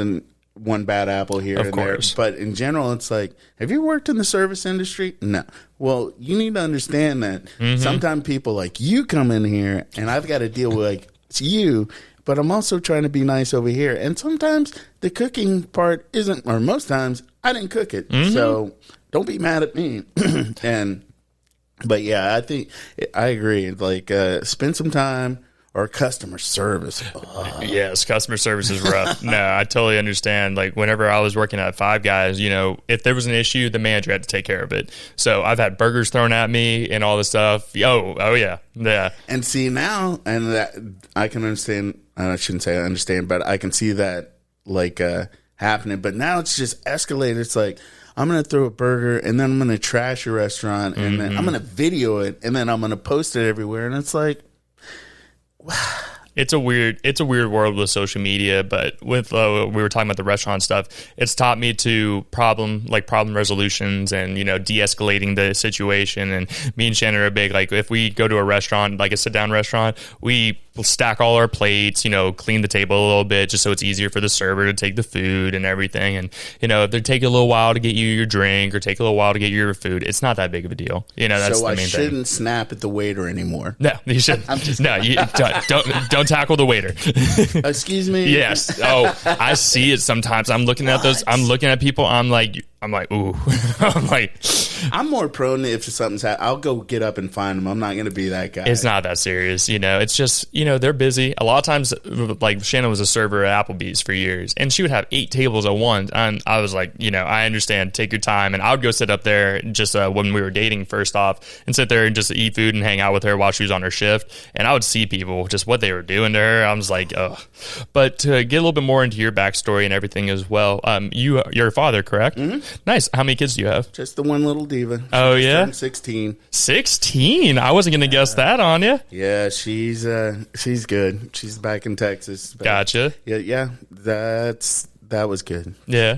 one bad apple here and course. there. But in general, it's like, have you worked in the service industry? No. Well, you need to understand that sometimes people like you come in here and I've got to deal with like it's you, but I'm also trying to be nice over here. And sometimes the cooking part isn't, or most times I didn't cook it. So don't be mad at me. But yeah, I think I agree. Like, spend some time. Or customer service. Yes, customer service is rough. No, I totally understand. Like, whenever I was working at Five Guys, you know, if there was an issue, the manager had to take care of it. So I've had burgers thrown at me and all this stuff. Oh yeah. And see now, and that I can understand. I shouldn't say I understand, but I can see that like happening. But now it's just escalated. It's like, I'm going to throw a burger and then I'm going to trash a restaurant and then I'm going to video it and then I'm going to post it everywhere. And it's like, It's a weird world with social media, but with we were talking about the restaurant stuff, it's taught me to problem resolutions and, you know, de-escalating the situation. And me and Shannon are big, like, if we go to a restaurant, like a sit-down restaurant, we stack all our plates, you know, clean the table a little bit just so it's easier for the server to take the food and everything. And, you know, if they take a little while to get you your drink or take a little while to get your food, it's not that big of a deal. You know, that's the main thing. So I shouldn't snap at the waiter anymore. No, you should. You don't tackle the waiter. Excuse me. Yes. Oh, I see it sometimes. I'm looking at those. I'm looking at people. I'm like, ooh. I'm more prone to if something's happening, I'll go get up and find them. I'm not going to be that guy. It's not that serious. You know, it's just, you know, they're busy. A lot of times, like, Shannon was a server at Applebee's for years, and she would have 8 tables at once. And I was like, you know, I understand. Take your time. And I would go sit up there just when we were dating first off and sit there and just eat food and hang out with her while she was on her shift. And I would see people, just what they were doing to her. I was like, ugh. But to get a little bit more into your backstory and everything as well, you're a father, correct? Mm-hmm. Nice. How many kids do you have? Just the one little diva. Oh, yeah? 16. 16? I wasn't going to guess that on you. Yeah, she's good. She's back in Texas. Gotcha. Yeah, that was good. Yeah.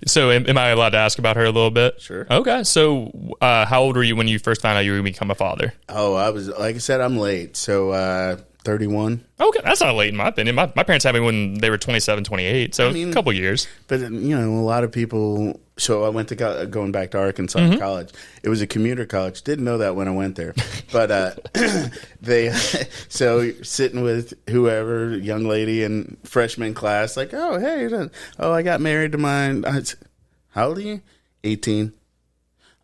So am I allowed to ask about her a little bit? Sure. Okay. So how old were you when you first found out you were going to become a father? Oh, I was, like I said, I'm late. So 31. Okay, that's not late in my opinion. My parents had me when they were 27, 28, so a couple years. But, you know, a lot of people... So I went to going back to Arkansas college. It was a commuter college. Didn't know that when I went there. But so sitting with whoever, young lady in freshman class, like, oh, hey, I got married to mine. How old are you? 18.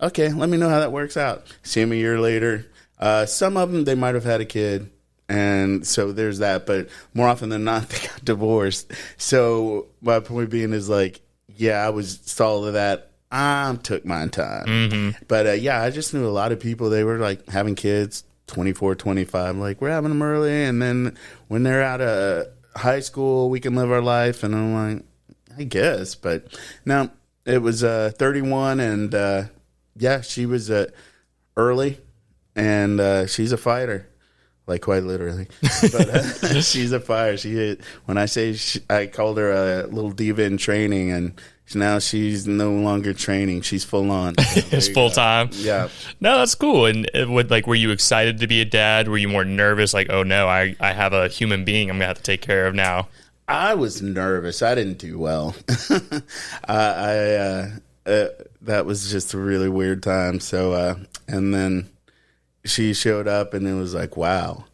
Okay, let me know how that works out. See him a year later. Some of them, they might have had a kid. And so there's that. But more often than not, they got divorced. So my point being is like, yeah, I was solid of that. I took my time. But yeah, I just knew a lot of people, they were like having kids, 24, 25. Like, we're having them early. And then when they're out of high school, we can live our life. And I'm like, I guess. But now it was 31. And yeah, she was early. And she's a fighter. Like, quite literally. But she's a fighter. When I say I called her a little diva in training, and now she's no longer training. She's full on. It's full time. Yeah. No, that's cool. And were you excited to be a dad? Were you more nervous? Like, oh no, I have a human being I'm gonna have to take care of now. I was nervous. I didn't do well. That was just a really weird time. So, and then she showed up, and it was like, wow.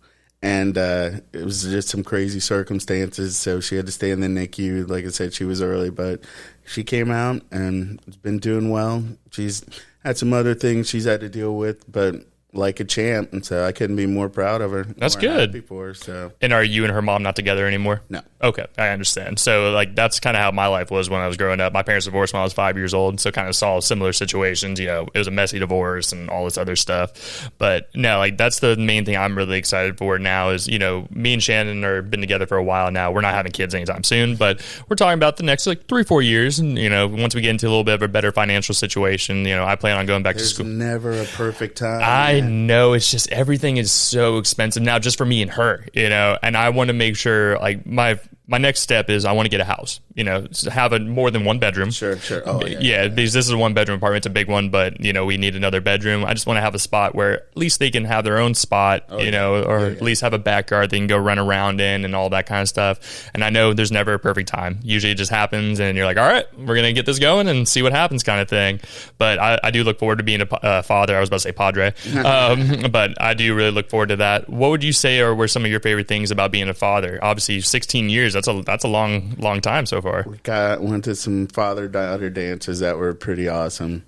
And it was just some crazy circumstances, so she had to stay in the NICU. Like I said, she was early, but she came out and has been doing well. She's had some other things she's had to deal with, but like a champ, and so I couldn't be more proud of her. That's good. Before, so. And are you and her mom not together anymore? No. Okay, I understand. So, like, that's kind of how my life was when I was growing up. My parents divorced when I was 5 years old, so kind of saw similar situations. You know, it was a messy divorce and all this other stuff. But no, like, that's the main thing I'm really excited for now is, you know, me and Shannon have been together for a while now. We're not having kids anytime soon, but we're talking about the next, like, 3-4 years. And, you know, once we get into a little bit of a better financial situation, you know, I plan on going back to school. There's never a perfect time. I know. It's just everything is so expensive now just for me and her, you know, and I want to make sure, like, my next step is I want to get a house, have a more than one bedroom. Sure. Oh, yeah, because this is a 1-bedroom apartment. It's a big one, but we need another bedroom. I just want to have a spot where at least they can have their own spot, at least have a backyard they can go run around in and all that kind of stuff. And I know there's never a perfect time. Usually it just happens and you're like, all right, we're going to get this going and see what happens kind of thing. But I do look forward to being a father. I was about to say padre. But I do really look forward to that. What would you say were some of your favorite things about being a father? Obviously 16 years, that's a long time so far. We went to some father-daughter dances that were pretty awesome.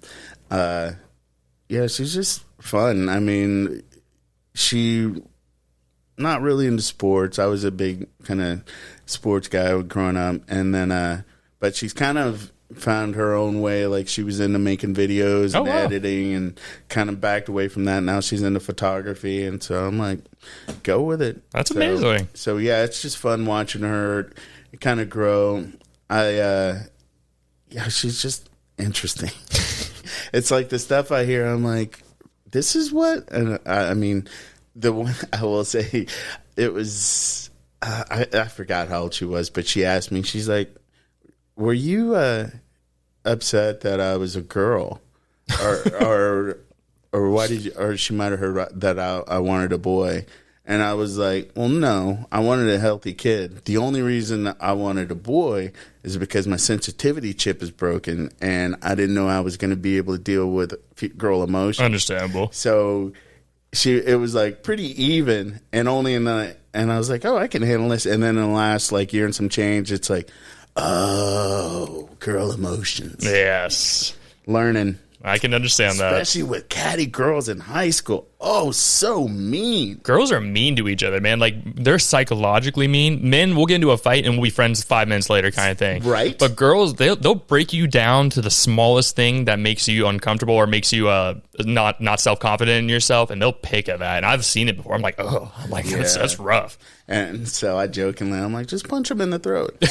She's just fun. I mean, she not really into sports. I was a big kind of sports guy growing up, and then but she's kind of found her own way. Like, she was into making videos and editing, and kind of backed away from that. Now she's into photography, and so I'm like, go with it. That's amazing. So yeah, it's just fun watching her kind of grow. She's just interesting. It's like the stuff I hear, I'm like, this is what, and I mean, the one I will say, it was, I forgot how old she was, but she asked me, she's like, were you upset that I was a girl, or why did you? Or she might have heard that I wanted a boy, and I was like, well, no, I wanted a healthy kid. The only reason I wanted a boy is because my sensitivity chip is broken, and I didn't know I was going to be able to deal with girl emotions. Understandable. So it was like pretty even, and I was like, oh, I can handle this. And then in the last year and some change, it's like, oh, girl emotions. Yes. Learning. I can understand that. Especially with catty girls in high school. Oh, so mean. Girls are mean to each other, man. Like, they're psychologically mean. Men, we'll get into a fight and we'll be friends 5 minutes later kind of thing. Right. But girls, they'll break you down to the smallest thing that makes you uncomfortable or makes you not self-confident in yourself, and they'll pick at that. And I've seen it before. I'm like, that's rough. And so I jokingly, I'm like, just punch him in the throat.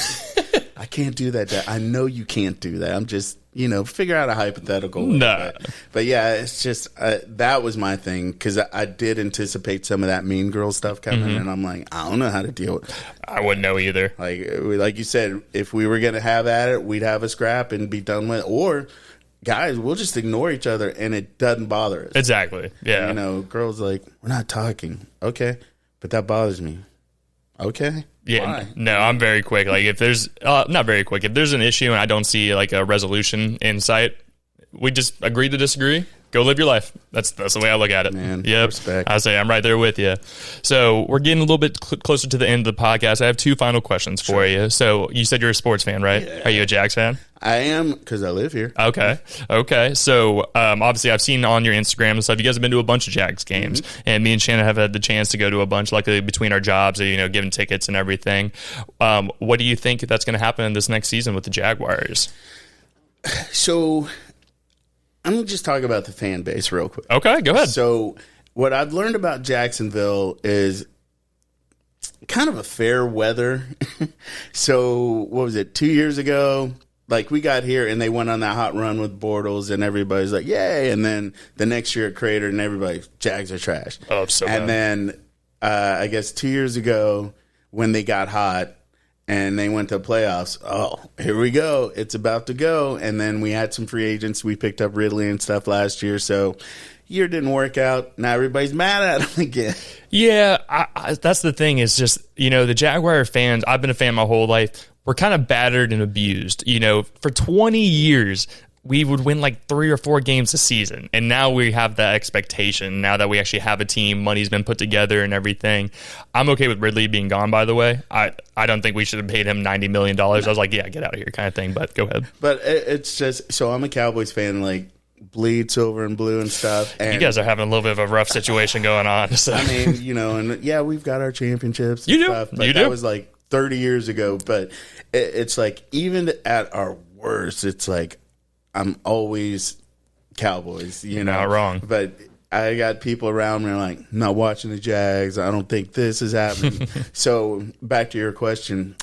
I can't do that, Dad. I know you can't do that. I'm just, figure out a hypothetical way. No. But yeah, it's just, that was my thing, because I did anticipate some of that mean girl stuff coming, and I'm like, I don't know how to deal with it. I wouldn't know either. Like you said, if we were going to have at it, we'd have a scrap and be done with it. Or, guys, we'll just ignore each other, and it doesn't bother us. Exactly, yeah. Girls like, we're not talking. Okay, but that bothers me. Okay. Yeah, why? No, I'm very quick. Like, if there's not very quick. If there's an issue and I don't see a resolution in sight, we just agree to disagree. Go live your life. That's the way I look at it. Man, yep. respect. I say I'm right there with you. So we're getting a little bit closer to the end of the podcast. I have 2 final questions for you. So you said you're a sports fan, right? Yeah. Are you a Jags fan? I am, because I live here. Okay. So obviously I've seen on your Instagram and stuff, you guys have been to a bunch of Jags games, and me and Shannon have had the chance to go to a bunch, luckily, between our jobs, giving tickets and everything. What do you think that's going to happen in this next season with the Jaguars? So I'm going to just talk about the fan base real quick. Okay, go ahead. So what I've learned about Jacksonville is kind of a fair weather. So what was it, 2 years ago? We got here and they went on that hot run with Bortles, and everybody's like, yay. And then the next year at Crater, and everybody, Jags are trash. Oh, so and bad. Then I guess 2 years ago when they got hot and they went to playoffs, oh, here we go. It's about to go. And then we had some free agents. We picked up Ridley and stuff last year. So year didn't work out. Now everybody's mad at them again. Yeah, that's the thing, is just, the Jaguar fans, I've been a fan my whole life. We're kind of battered and abused. For 20 years, we would win 3 or 4 games a season. And now we have that expectation. Now that we actually have a team, money's been put together and everything. I'm okay with Ridley being gone, by the way. I don't think we should have paid him $90 million. I was like, yeah, get out of here kind of thing. But go ahead. But it's just, so I'm a Cowboys fan, bleed silver and blue and stuff. And you guys are having a little bit of a rough situation going on. So. I mean, and yeah, we've got our championships. You do. Stuff, but that was 30 years ago. But it's even at our worst, it's I'm always Cowboys. You're not wrong. But I got people around me like, not watching the Jags. I don't think this is happening. So back to your question,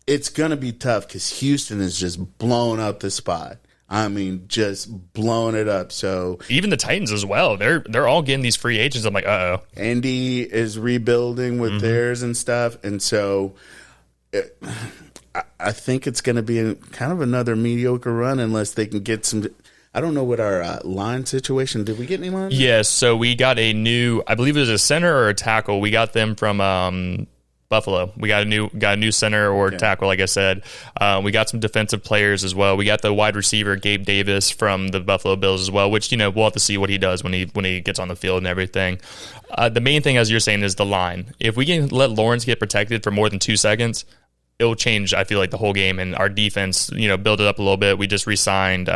it's going to be tough because Houston is just blowing up the spot. I mean, just blowing it up. So even the Titans as well. They're all getting these free agents. I'm like, uh-oh. Indy is rebuilding with theirs and stuff. And so I think it's going to be kind of another mediocre run unless they can get some. I don't know what our line situation. Did we get any line? Yes, so we got a new, I believe it was a center or a tackle. We got them from Buffalo. We got a new center or tackle, like I said. We got some defensive players as well. We got the wide receiver Gabe Davis from the Buffalo Bills as well, which we'll have to see what he does when he gets on the field and everything. The main thing, as you're saying, is the line. If we can let Lawrence get protected for more than 2 seconds, it'll change, I feel like, the whole game, and our defense, build it up a little bit. We just re-signed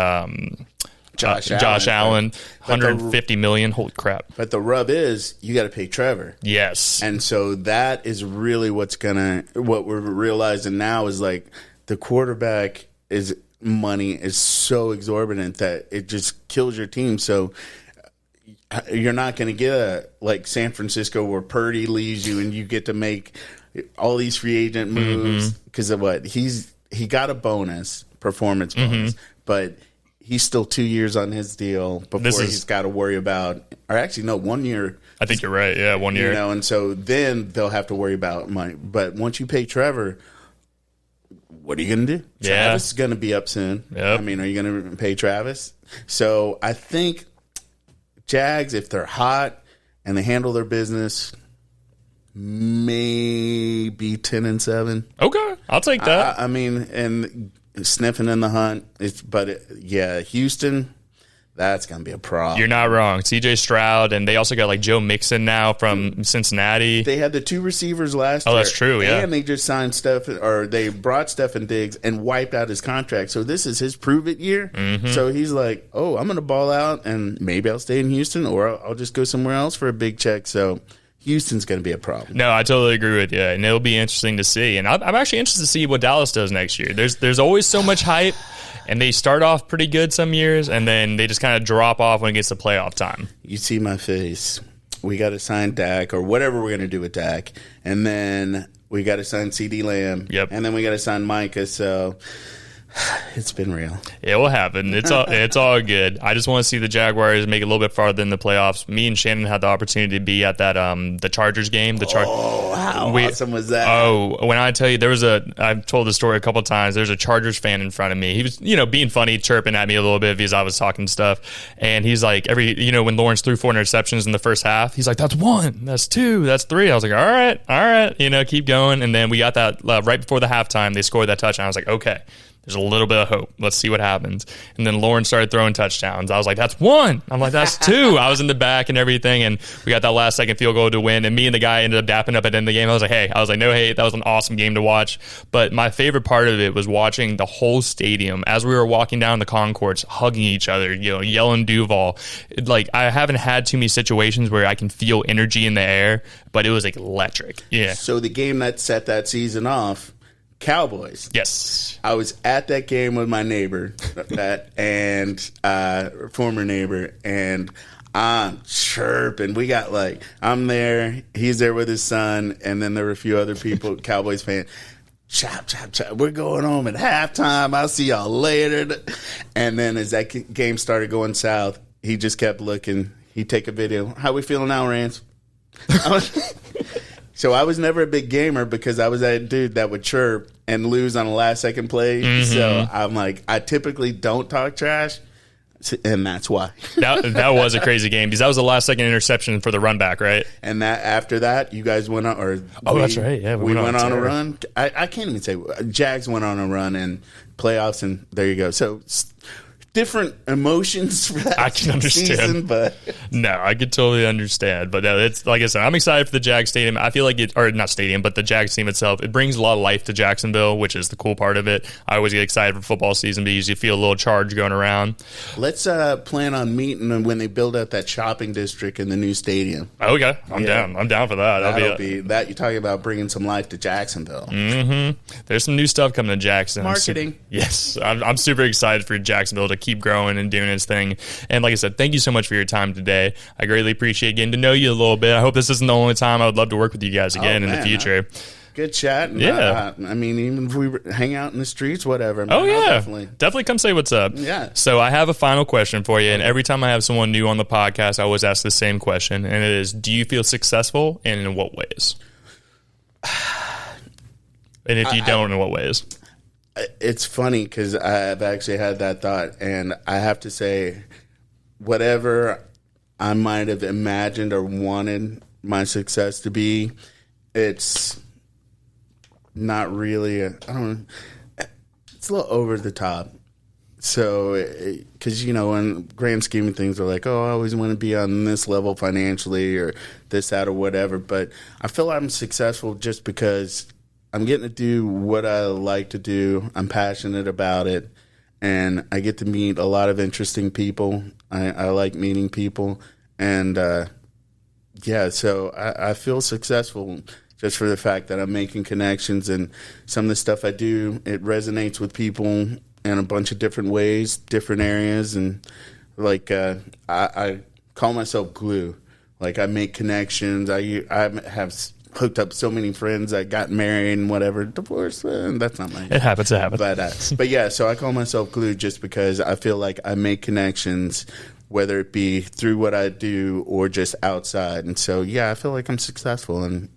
Josh Allen, $150 million. Holy crap. But the rub is you got to pay Trevor. Yes. And so that is really what we're realizing now is like the quarterback money is so exorbitant that it just kills your team. So you're not going to get like San Francisco where Purdy leaves you and you get to make all these free agent moves because of what he got a performance bonus, but he's still 2 years on his deal before he's got to worry about, or actually no, 1 year. I think you're right. Yeah, 1 year. And so then they'll have to worry about money. But once you pay Trevor, what are you going to do? Travis is going to be up soon. Yep. I mean, are you going to pay Travis? So I think Jags, if they're hot and they handle their business, maybe 10-7. Okay, I'll take that. I mean, and sniffing in the hunt. Houston, that's going to be a problem. You're not wrong. CJ Stroud, and they also got like Joe Mixon now from Cincinnati. They had the 2 receivers last year. Oh, that's true, yeah. And they just signed they brought Stefan Diggs and wiped out his contract. So this is his prove-it year. So he's like, oh, I'm going to ball out, and maybe I'll stay in Houston, or I'll just go somewhere else for a big check. So Houston's going to be a problem. No, I totally agree with you, and it'll be interesting to see. And I'm actually interested to see what Dallas does next year. There's always so much hype, and they start off pretty good some years, and then they just kind of drop off when it gets to playoff time. You see my face. We got to sign Dak or whatever we're going to do with Dak, and then we got to sign CD Lamb, and then we got to sign Micah. So it's been real. It will happen. It's all good. I just want to see the Jaguars make it a little bit farther in the playoffs. Me and Shannon had the opportunity to be at that the Chargers game. How awesome was that? Oh, when I tell you, I've told the story a couple of times. There's a Chargers fan in front of me. He was, being funny, chirping at me a little bit because I was talking stuff. And he's like, when Lawrence threw 4 interceptions in the first half, he's like, that's 1, that's 2, that's 3. I was like, all right, keep going. And then we got that right before the halftime. They scored that touchdown. I was like, okay. There's a little bit of hope. Let's see what happens. And then Lawrence started throwing touchdowns. I was like, that's 1. I'm like, that's 2. I was in the back and everything, and we got that last second field goal to win. And me and the guy ended up dapping up at the end of the game. I was like, no hate. That was an awesome game to watch. But my favorite part of it was watching the whole stadium as we were walking down the concourse, hugging each other, yelling Duval. Like, I haven't had too many situations where I can feel energy in the air, but it was like electric. Yeah. So the game that set that season off, Cowboys. Yes. I was at that game with my neighbor and former neighbor, and I'm chirping. We got I'm there, he's there with his son, and then there were a few other people, Cowboys fans. Chop, chop, chop. We're going home at halftime. I'll see y'all later. And then as that game started going south, he just kept looking. He'd take a video. How we feeling now, Rance? So I was never a big gamer because I was that dude that would chirp and lose on a last-second play. So I'm like, I typically don't talk trash, and that's why. that was a crazy game because that was the last-second interception for the run back, right? And that after that, you guys went on, that's right. Yeah, we went on a run. I can't even say Jags went on a run in playoffs, and there you go. So different emotions for that I can understand. season, but no, I could totally understand. But no, it's like I said, I'm excited for the Jags stadium. I feel like not stadium, but the Jags team itself. It brings a lot of life to Jacksonville, which is the cool part of it. I always get excited for football season because you feel a little charge going around. Let's plan on meeting when they build out that shopping district in the new stadium. Okay, I'm down. I'm down for that. That'll be that. You're talking about bringing some life to Jacksonville. There's some new stuff coming to Jackson. Marketing. Yes, I'm super excited for Jacksonville to keep growing and doing its thing. And like I said, thank you so much for your time today. I greatly appreciate getting to know you a little bit. I hope this isn't the only time. I would love to work with you guys again in the future. Good chat. And, yeah. I mean, even if we hang out in the streets, whatever. Man, definitely come say what's up. Yeah. So I have a final question for you. And every time I have someone new on the podcast, I always ask the same question. And it is, do you feel successful and in what ways? And if you don't, in what ways? It's funny because I've actually had that thought, and I have to say, whatever I might have imagined or wanted my success to be, it's not really, I don't know, it's a little over the top. So, because, in grand scheme of things, they're like, oh, I always want to be on this level financially or this, that, or whatever. But I feel I'm successful just because I'm getting to do what I like to do. I'm passionate about it. And I get to meet a lot of interesting people. I like meeting people. And, so I feel successful just for the fact that I'm making connections. And some of the stuff I do, it resonates with people in a bunch of different ways, different areas, and I call myself glue. Like, I make connections. I have hooked up so many friends that got married and whatever, divorced. That's not my. It happens. But yeah, so I call myself glue just because I feel like I make connections, whether it be through what I do or just outside. And so I feel like I'm successful, and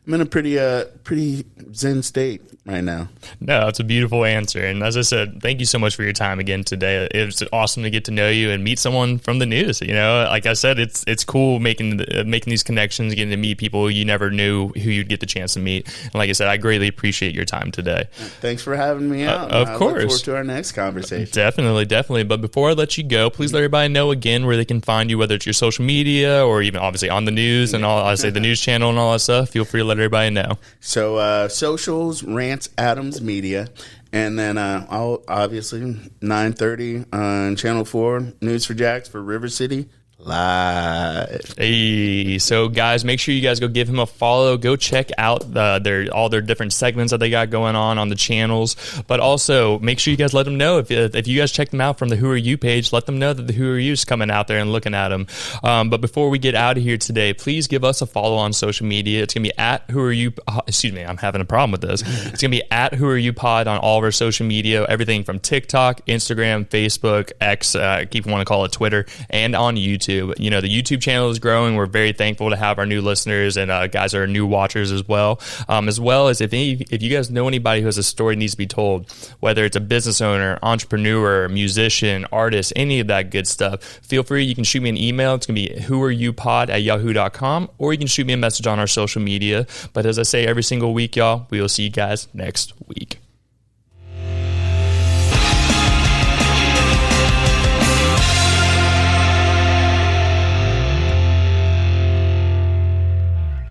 I'm in a pretty zen state right now. No, that's a beautiful answer. And as I said, thank you so much for your time again today. It was awesome to get to know you and meet someone from the news. Like I said, it's cool making these connections, getting to meet people you never knew who you'd get the chance to meet. And like I said, I greatly appreciate your time today. Thanks for having me out. Of course. I look forward to our next conversation. Definitely. But before I let you go, please let everybody know again where they can find you, whether it's your social media or even obviously on the news and all. I say the news channel and all that stuff. Feel free to let everybody know. So socials, Rance Adams Media, and then I'll obviously 9:30 on Channel 4 News for Jacks for River City Live. Hey, so guys, make sure you guys go give him a follow. Go check out all their different segments that they got going on the channels. But also make sure you guys let them know if you guys check them out from the Who Are You page. Let them know that the Who Are You is coming out there and looking at them. But before we get out of here today, please give us a follow on social media. It's gonna be at Who Are You. Excuse me, I'm having a problem with this. It's gonna be at Who Are You Pod on all of our social media. Everything from TikTok, Instagram, Facebook, X, keep want to call it Twitter, and on YouTube. The YouTube channel is growing. We're very thankful to have our new listeners and guys that are new watchers as well. As well as if you guys know anybody who has a story that needs to be told, whether it's a business owner, entrepreneur, musician, artist, any of that good stuff, feel free. You can shoot me an email. It's going to be whoareyoupod@yahoo.com, or you can shoot me a message on our social media. But as I say every single week, y'all, we will see you guys next week.